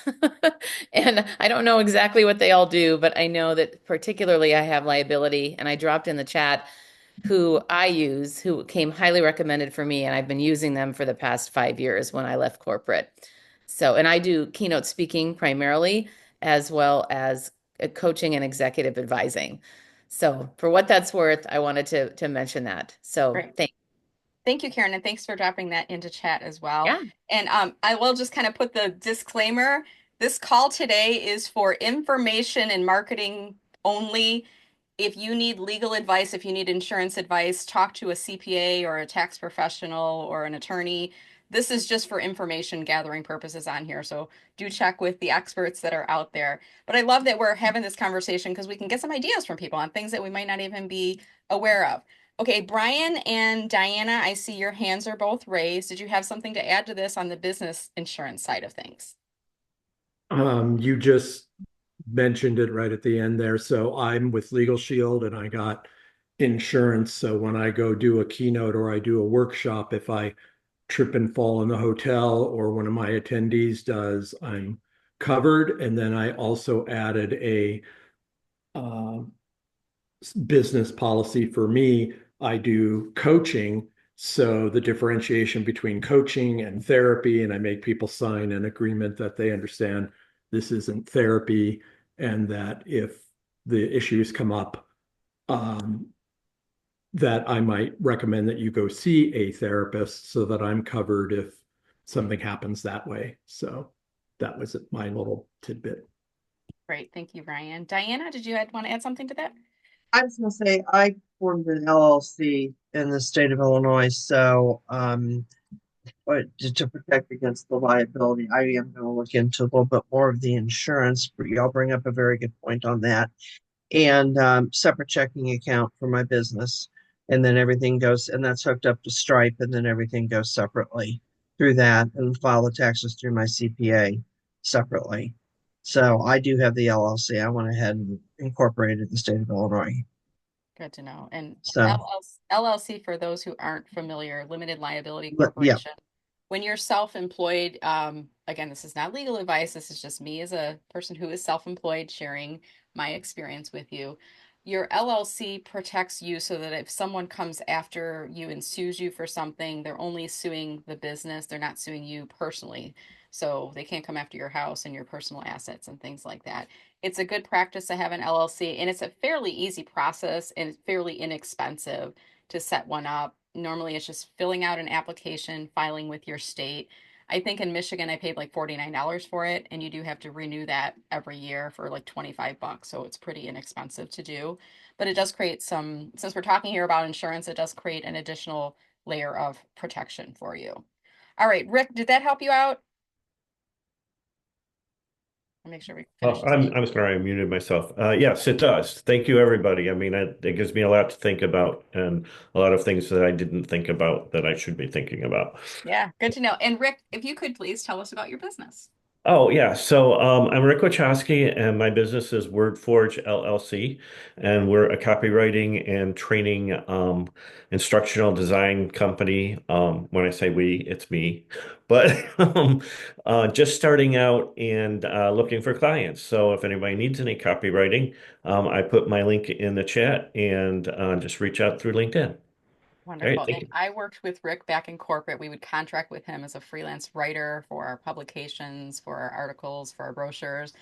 and I don't know exactly what they all do, but I know that particularly I have liability, and I dropped in the chat who I use, who came highly recommended for me, and I've been using them for the past 5 years when I left corporate. So, and I do keynote speaking primarily, as well as coaching and executive advising. So for what that's worth, I wanted to mention that. So Great. Thank you, Karen, and thanks for dropping that into chat as well. Yeah. And I will just kind of put the disclaimer. This call today is for information and marketing only. If you need legal advice, if you need insurance advice, talk to a CPA or a tax professional or an attorney. This is just for information gathering purposes on here. So do check with the experts that are out there. But I love that we're having this conversation because we can get some ideas from people on things that we might not even be aware of. Okay, Brian and Diana, I see your hands are both raised. Did you have something to add to this on the business insurance side of things? You just mentioned it right at the end there. So I'm with Legal Shield and I got insurance. So when I go do a keynote or I do a workshop, if I trip and fall in the hotel or one of my attendees does, I'm covered. And then I also added a business policy for me. I do coaching. So the differentiation between coaching and therapy, and I make people sign an agreement that they understand this isn't therapy, and that if the issues come up, that I might recommend that you go see a therapist so that I'm covered if something happens that way. So that was my little tidbit. Great. Thank you, Brian. Diana, did you want to add something to that? I was going to say I formed an LLC in the state of Illinois, so to protect against the liability, I am going to look into a little bit more of the insurance. But y'all bring up a very good point on that, and separate checking account for my business, and then everything goes, and that's hooked up to Stripe, and then everything goes separately through that, and file the taxes through my CPA separately. So I do have the LLC. I went ahead and incorporated the state of Illinois. Good to know. And So LLC, for those who aren't familiar, limited liability yeah, corporation. When you're self-employed, again, this is not legal advice. This is just me as a person who is self-employed sharing my experience with you. Your LLC protects you so that if someone comes after you and sues you for something, they're only suing the business. They're not suing you personally. So they can't come after your house and your personal assets and things like that. It's a good practice to have an LLC, and it's a fairly easy process and it's fairly inexpensive to set one up. Normally it's just filling out an application, filing with your state. I think in Michigan I paid like $49 for it, and you do have to renew that every year for like 25 bucks. So it's pretty inexpensive to do. But it does create some, since we're talking here about insurance, it does create an additional layer of protection for you. All right, Rick, did that help you out? I'll make sure we finish this. I'm sorry, I muted myself. Yes, it does. Thank you, everybody. I mean, it gives me a lot to think about and a lot of things that I didn't think about that I should be thinking about. Yeah, good to know. And Rick, if you could please tell us about your business. Oh, yeah. So I'm Rick Wachowski, and my business is WordForge LLC, and we're a copywriting and training instructional design company. When I say we, it's me, but just starting out and looking for clients. So if anybody needs any copywriting, I put my link in the chat and just reach out through LinkedIn. Great, Wonderful. thank And you. I worked with Rick back in corporate. We would contract with him as a freelance writer for our publications, for our articles, for our brochures.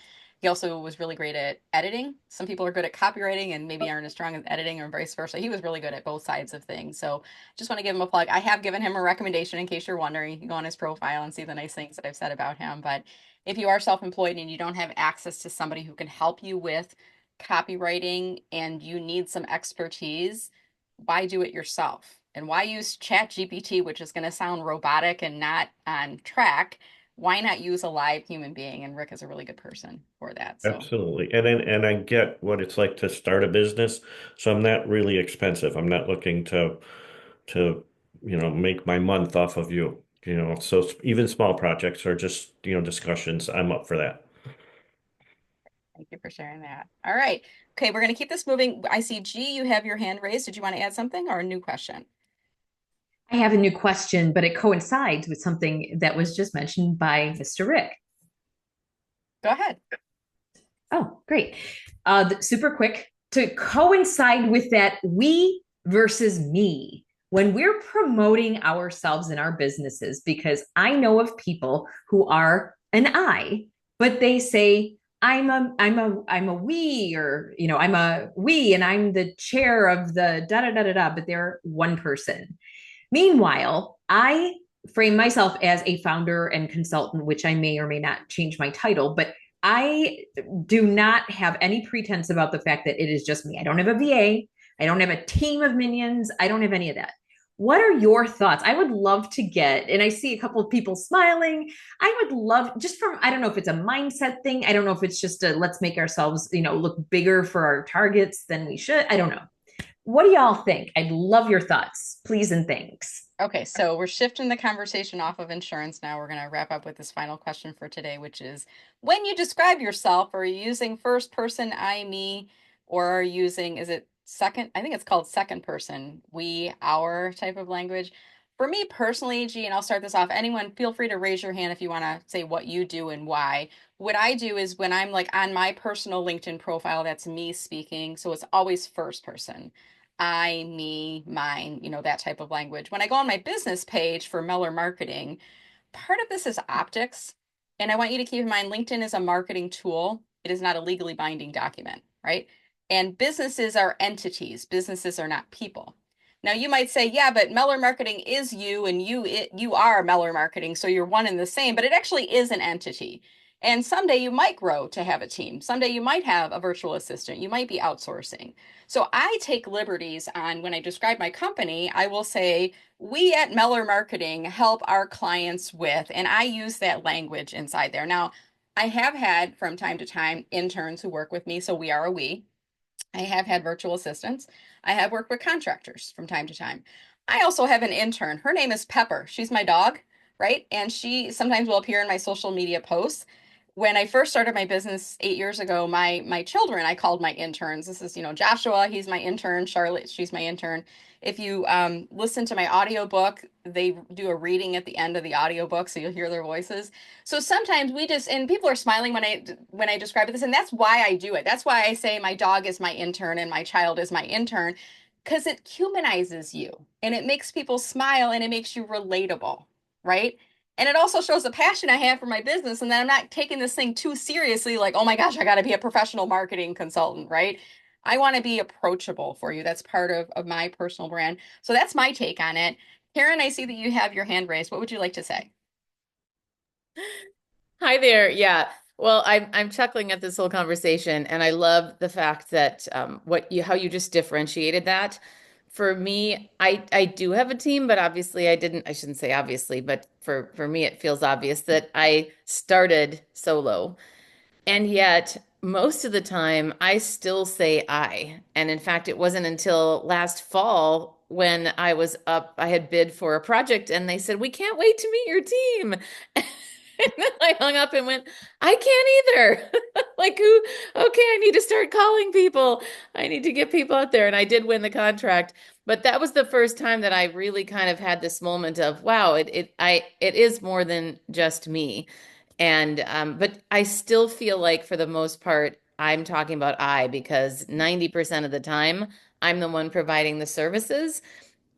He also was really great at editing. Some people are good at copywriting and maybe aren't as strong as editing, or vice versa. He was really good at both sides of things. So just want to give him a plug. I have given him a recommendation in case you're wondering. You can go on his profile and see the nice things that I've said about him. But if you are self-employed and you don't have access to somebody who can help you with copywriting and you need some expertise, why do it yourself? And why use Chat GPT, which is going to sound robotic and not on track? Why not use a live human being? And Rick is a really good person for that. So Absolutely. And I get what it's like to start a business. So I'm not really expensive. I'm not looking to make my month off of you. So even small projects are just, discussions. I'm up for that. thank you for sharing that. All right. Okay, we're going to keep this moving. I see G, you have your hand raised. Did you want to add something or a new question? I have a new question, but it coincides with something that was just mentioned by Mr. Rick. Go ahead. Oh, great. Super quick to coincide with that we versus me when we're promoting ourselves in our businesses, because I know of people who are an I, but they say, I'm a we, or, I'm a we, and I'm the chair of the da da da da da, but they're one person. Meanwhile, I frame myself as a founder and consultant, which I may or may not change my title, but I do not have any pretense about the fact that it is just me. I don't have a VA. I don't have a team of minions. I don't have any of that. What are your thoughts? I would love to get, and I see a couple of people smiling. I would love, just from, I don't know if it's a mindset thing. I don't know if it's just a let's make ourselves, look bigger for our targets than we should. I don't know. What do y'all think? I'd love your thoughts, please and thanks. Okay, so we're shifting the conversation off of insurance now. We're going to wrap up with this final question for today, which is, when you describe yourself, are you using first person, I, me, or are you using, is it second? I think it's called second person, we, our type of language. For me personally, G, and I'll start this off, anyone feel free to raise your hand if you want to say what you do and why. What I do is when I'm like on my personal LinkedIn profile, that's me speaking. So it's always first person. I, me, mine, that type of language. When I go on my business page for Meller Marketing, part of this is optics. And I want you to keep in mind, LinkedIn is a marketing tool. It is not a legally binding document, right? And businesses are entities. Businesses are not people. Now you might say, yeah, but Meller Marketing is you, and you are Meller Marketing, so you're one and the same, but it actually is an entity. And someday you might grow to have a team. Someday you might have a virtual assistant. You might be outsourcing. So I take liberties on when I describe my company, I will say, we at Meller Marketing help our clients with, and I use that language inside there. Now, I have had from time to time interns who work with me, so we are a we. I have had virtual assistants. I have worked with contractors from time to time. I also have an intern. Her name is Pepper. She's my dog, right? And she sometimes will appear in my social media posts. When I first started my business 8 years ago, my children I called my interns. This is, Joshua, he's my intern. Charlotte, she's my intern. If you listen to my audiobook, they do a reading at the end of the audiobook, so you'll hear their voices. So sometimes we just, and people are smiling when I describe this, and that's why I do it. That's why I say my dog is my intern and my child is my intern, because it humanizes you and it makes people smile and it makes you relatable, right? And it also shows the passion I have for my business, and that I'm not taking this thing too seriously, like, oh my gosh, I got to be a professional marketing consultant, right? I want to be approachable for you. That's part of my personal brand. So that's my take on it. Karen, I see that you have your hand raised. What would you like to say? Hi there. Yeah. Well, I'm chuckling at this whole conversation, and I love the fact that how you just differentiated that. For me, I do have a team, but obviously I shouldn't say obviously, but for me it feels obvious that I started solo. And yet, most of the time, I still say I. And in fact, it wasn't until last fall when I was up, I had bid for a project and they said, "We can't wait to meet your team." And then I hung up and went, "I can't either." Like, who? Okay, I need to start calling people. I need to get people out there. And I did win the contract. But that was the first time that I really kind of had this moment of, wow, it is more than just me. And but I still feel like for the most part, I'm talking about I because 90% of the time I'm the one providing the services.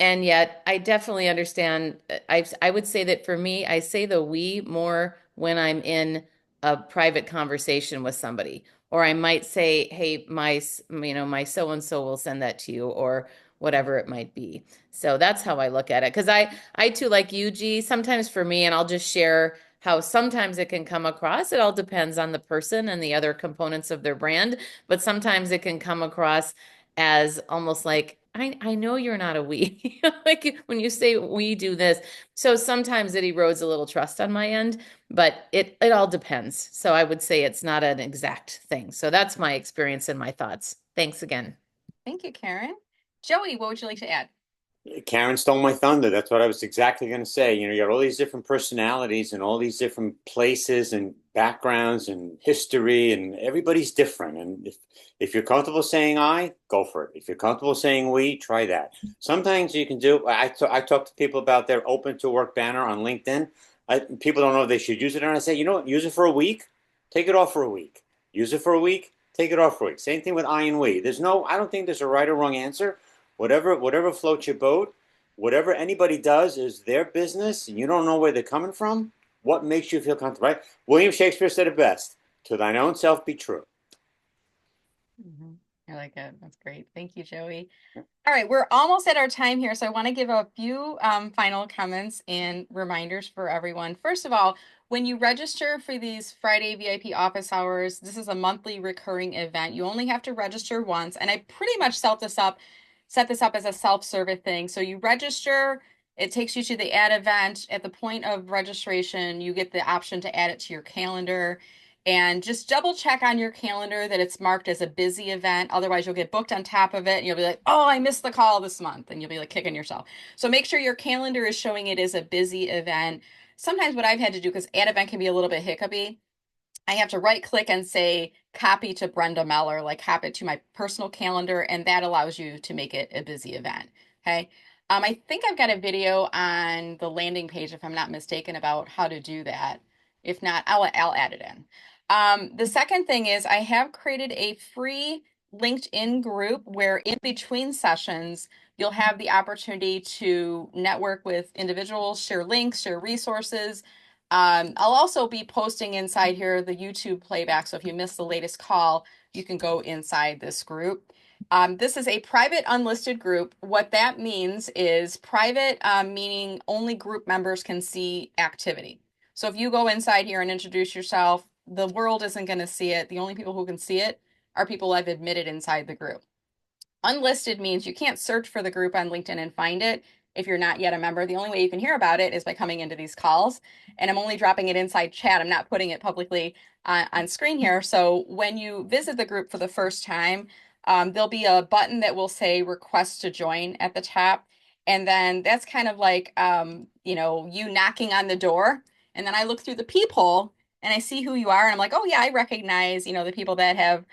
And yet I definitely understand. I would say that for me, I say the we more when I'm in a private conversation with somebody. Or I might say, hey, my so and so will send that to you, or whatever it might be. So that's how I look at it. Because I too, like you, G, sometimes for me, and I'll just share how sometimes it can come across. It all depends on the person and the other components of their brand, but sometimes it can come across as almost like, I know you're not a we. Like when you say we do this. So sometimes it erodes a little trust on my end, but it all depends. So I would say it's not an exact thing. So that's my experience and my thoughts. Thanks again. Thank you, Karen. Joey, what would you like to add? Karen stole my thunder. That's what I was exactly going to say. You got all these different personalities and all these different places and backgrounds and history, and everybody's different. And if you're comfortable saying I, go for it. If you're comfortable saying we, try that. Sometimes you can do. I talk to people about their open to work banner on LinkedIn. People don't know if they should use it, and I say, you know what? Use it for a week. Take it off for a week. Use it for a week. Take it off for a week. Same thing with I and we. I don't think there's a right or wrong answer. Whatever floats your boat, whatever anybody does is their business, and you don't know where they're coming from. What makes you feel comfortable, right? William Shakespeare said it best: "To thine own self be true." I like it. That's great. Thank you, Joey. All right, we're almost at our time here, so I want to give a few final comments and reminders for everyone. First of all, when you register for these Friday VIP office hours, this is a monthly recurring event. You only have to register once, and I pretty much set this up as a self-service thing. So you register, it takes you to the ad event. At the point of registration, you get the option to add it to your calendar. And just double check on your calendar that it's marked as a busy event. Otherwise, you'll get booked on top of it and you'll be like, oh, I missed the call this month. And you'll be like kicking yourself. So make sure your calendar is showing it as a busy event. Sometimes what I've had to do, because ad event can be a little bit hiccupy, I have to right click and say copy to Brenda Meller, like copy it to my personal calendar. And that allows you to make it a busy event. Okay. I think I've got a video on the landing page, if I'm not mistaken, about how to do that. If not, I'll add it in. The second thing is I have created a free LinkedIn group where in between sessions, you'll have the opportunity to network with individuals, share links, share resources. I'll also be posting inside here the YouTube playback. So if you missed the latest call, you can go inside this group. This is a private unlisted group. What that means is private, meaning only group members can see activity. So if you go inside here and introduce yourself, the world isn't going to see it. The only people who can see it are people I've admitted inside the group. Unlisted means you can't search for the group on LinkedIn and find it if you're not yet a member. The only way you can hear about it is by coming into these calls. And I'm only dropping it inside chat. I'm not putting it publicly on screen here. So when you visit the group for the first time, there'll be a button that will say request to join at the top. And then that's kind of like, you knocking on the door. And then I look through the peephole and I see who you are. And I'm like, oh yeah, I recognize, the people that have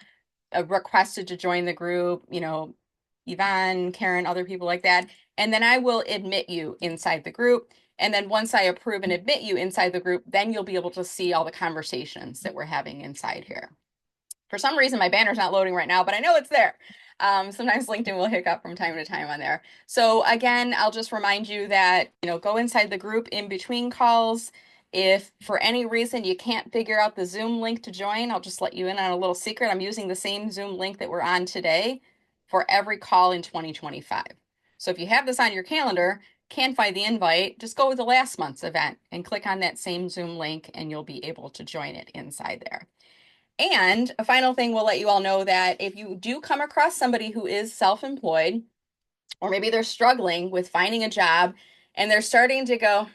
requested to join the group, Yvonne, Karen, other people like that. And then I will admit you inside the group. And then once I approve and admit you inside the group, then you'll be able to see all the conversations that we're having inside here. For some reason, my banner's not loading right now, but I know it's there. Sometimes LinkedIn will hiccup from time to time on there. So again, I'll just remind you that, go inside the group in between calls. If for any reason you can't figure out the Zoom link to join, I'll just let you in on a little secret. I'm using the same Zoom link that we're on today for every call in 2025. So if you have this on your calendar, can't find the invite, just go with the last month's event and click on that same Zoom link and you'll be able to join it inside there. And a final thing, we'll let you all know that if you do come across somebody who is self-employed, or maybe they're struggling with finding a job and they're starting to go,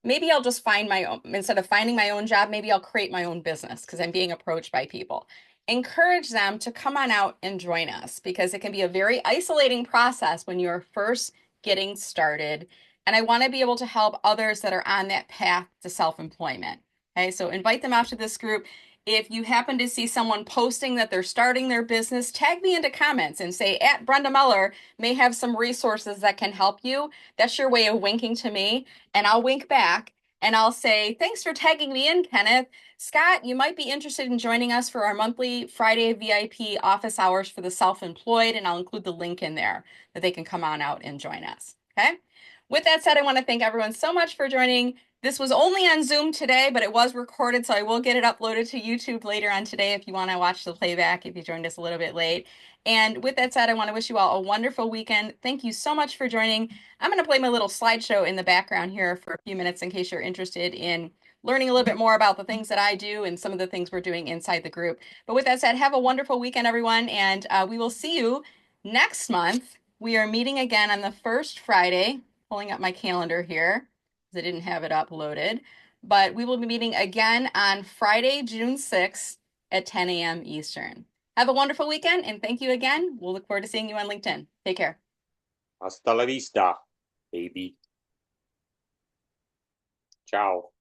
maybe I'll just find my own, instead of finding my own job, maybe I'll create my own business because I'm being approached by people. Encourage them to come on out and join us because it can be a very isolating process when you're first getting started. And I want to be able to help others that are on that path to self-employment. Okay, so invite them out to this group. If you happen to see someone posting that they're starting their business, tag me into comments and say, at Brenda Meller may have some resources that can help you. That's your way of winking to me. And I'll wink back and I'll say, thanks for tagging me in, Kenneth. Scott, you might be interested in joining us for our monthly Friday VIP office hours for the self-employed. And I'll include the link in there that they can come on out and join us. Okay. With that said, I want to thank everyone so much for joining. This was only on Zoom today, but it was recorded, so I will get it uploaded to YouTube later on today if you want to watch the playback, if you joined us a little bit late. And with that said, I want to wish you all a wonderful weekend. Thank you so much for joining. I'm going to play my little slideshow in the background here for a few minutes in case you're interested in learning a little bit more about the things that I do and some of the things we're doing inside the group. But with that said, have a wonderful weekend, everyone, and we will see you next month. We are meeting again on the first Friday, pulling up my calendar here. I didn't have it uploaded, but we will be meeting again on Friday, June 6th at 10 a.m. Eastern. Have a wonderful weekend, and thank you again. We'll look forward to seeing you on LinkedIn. Take care. Hasta la vista, baby. Ciao.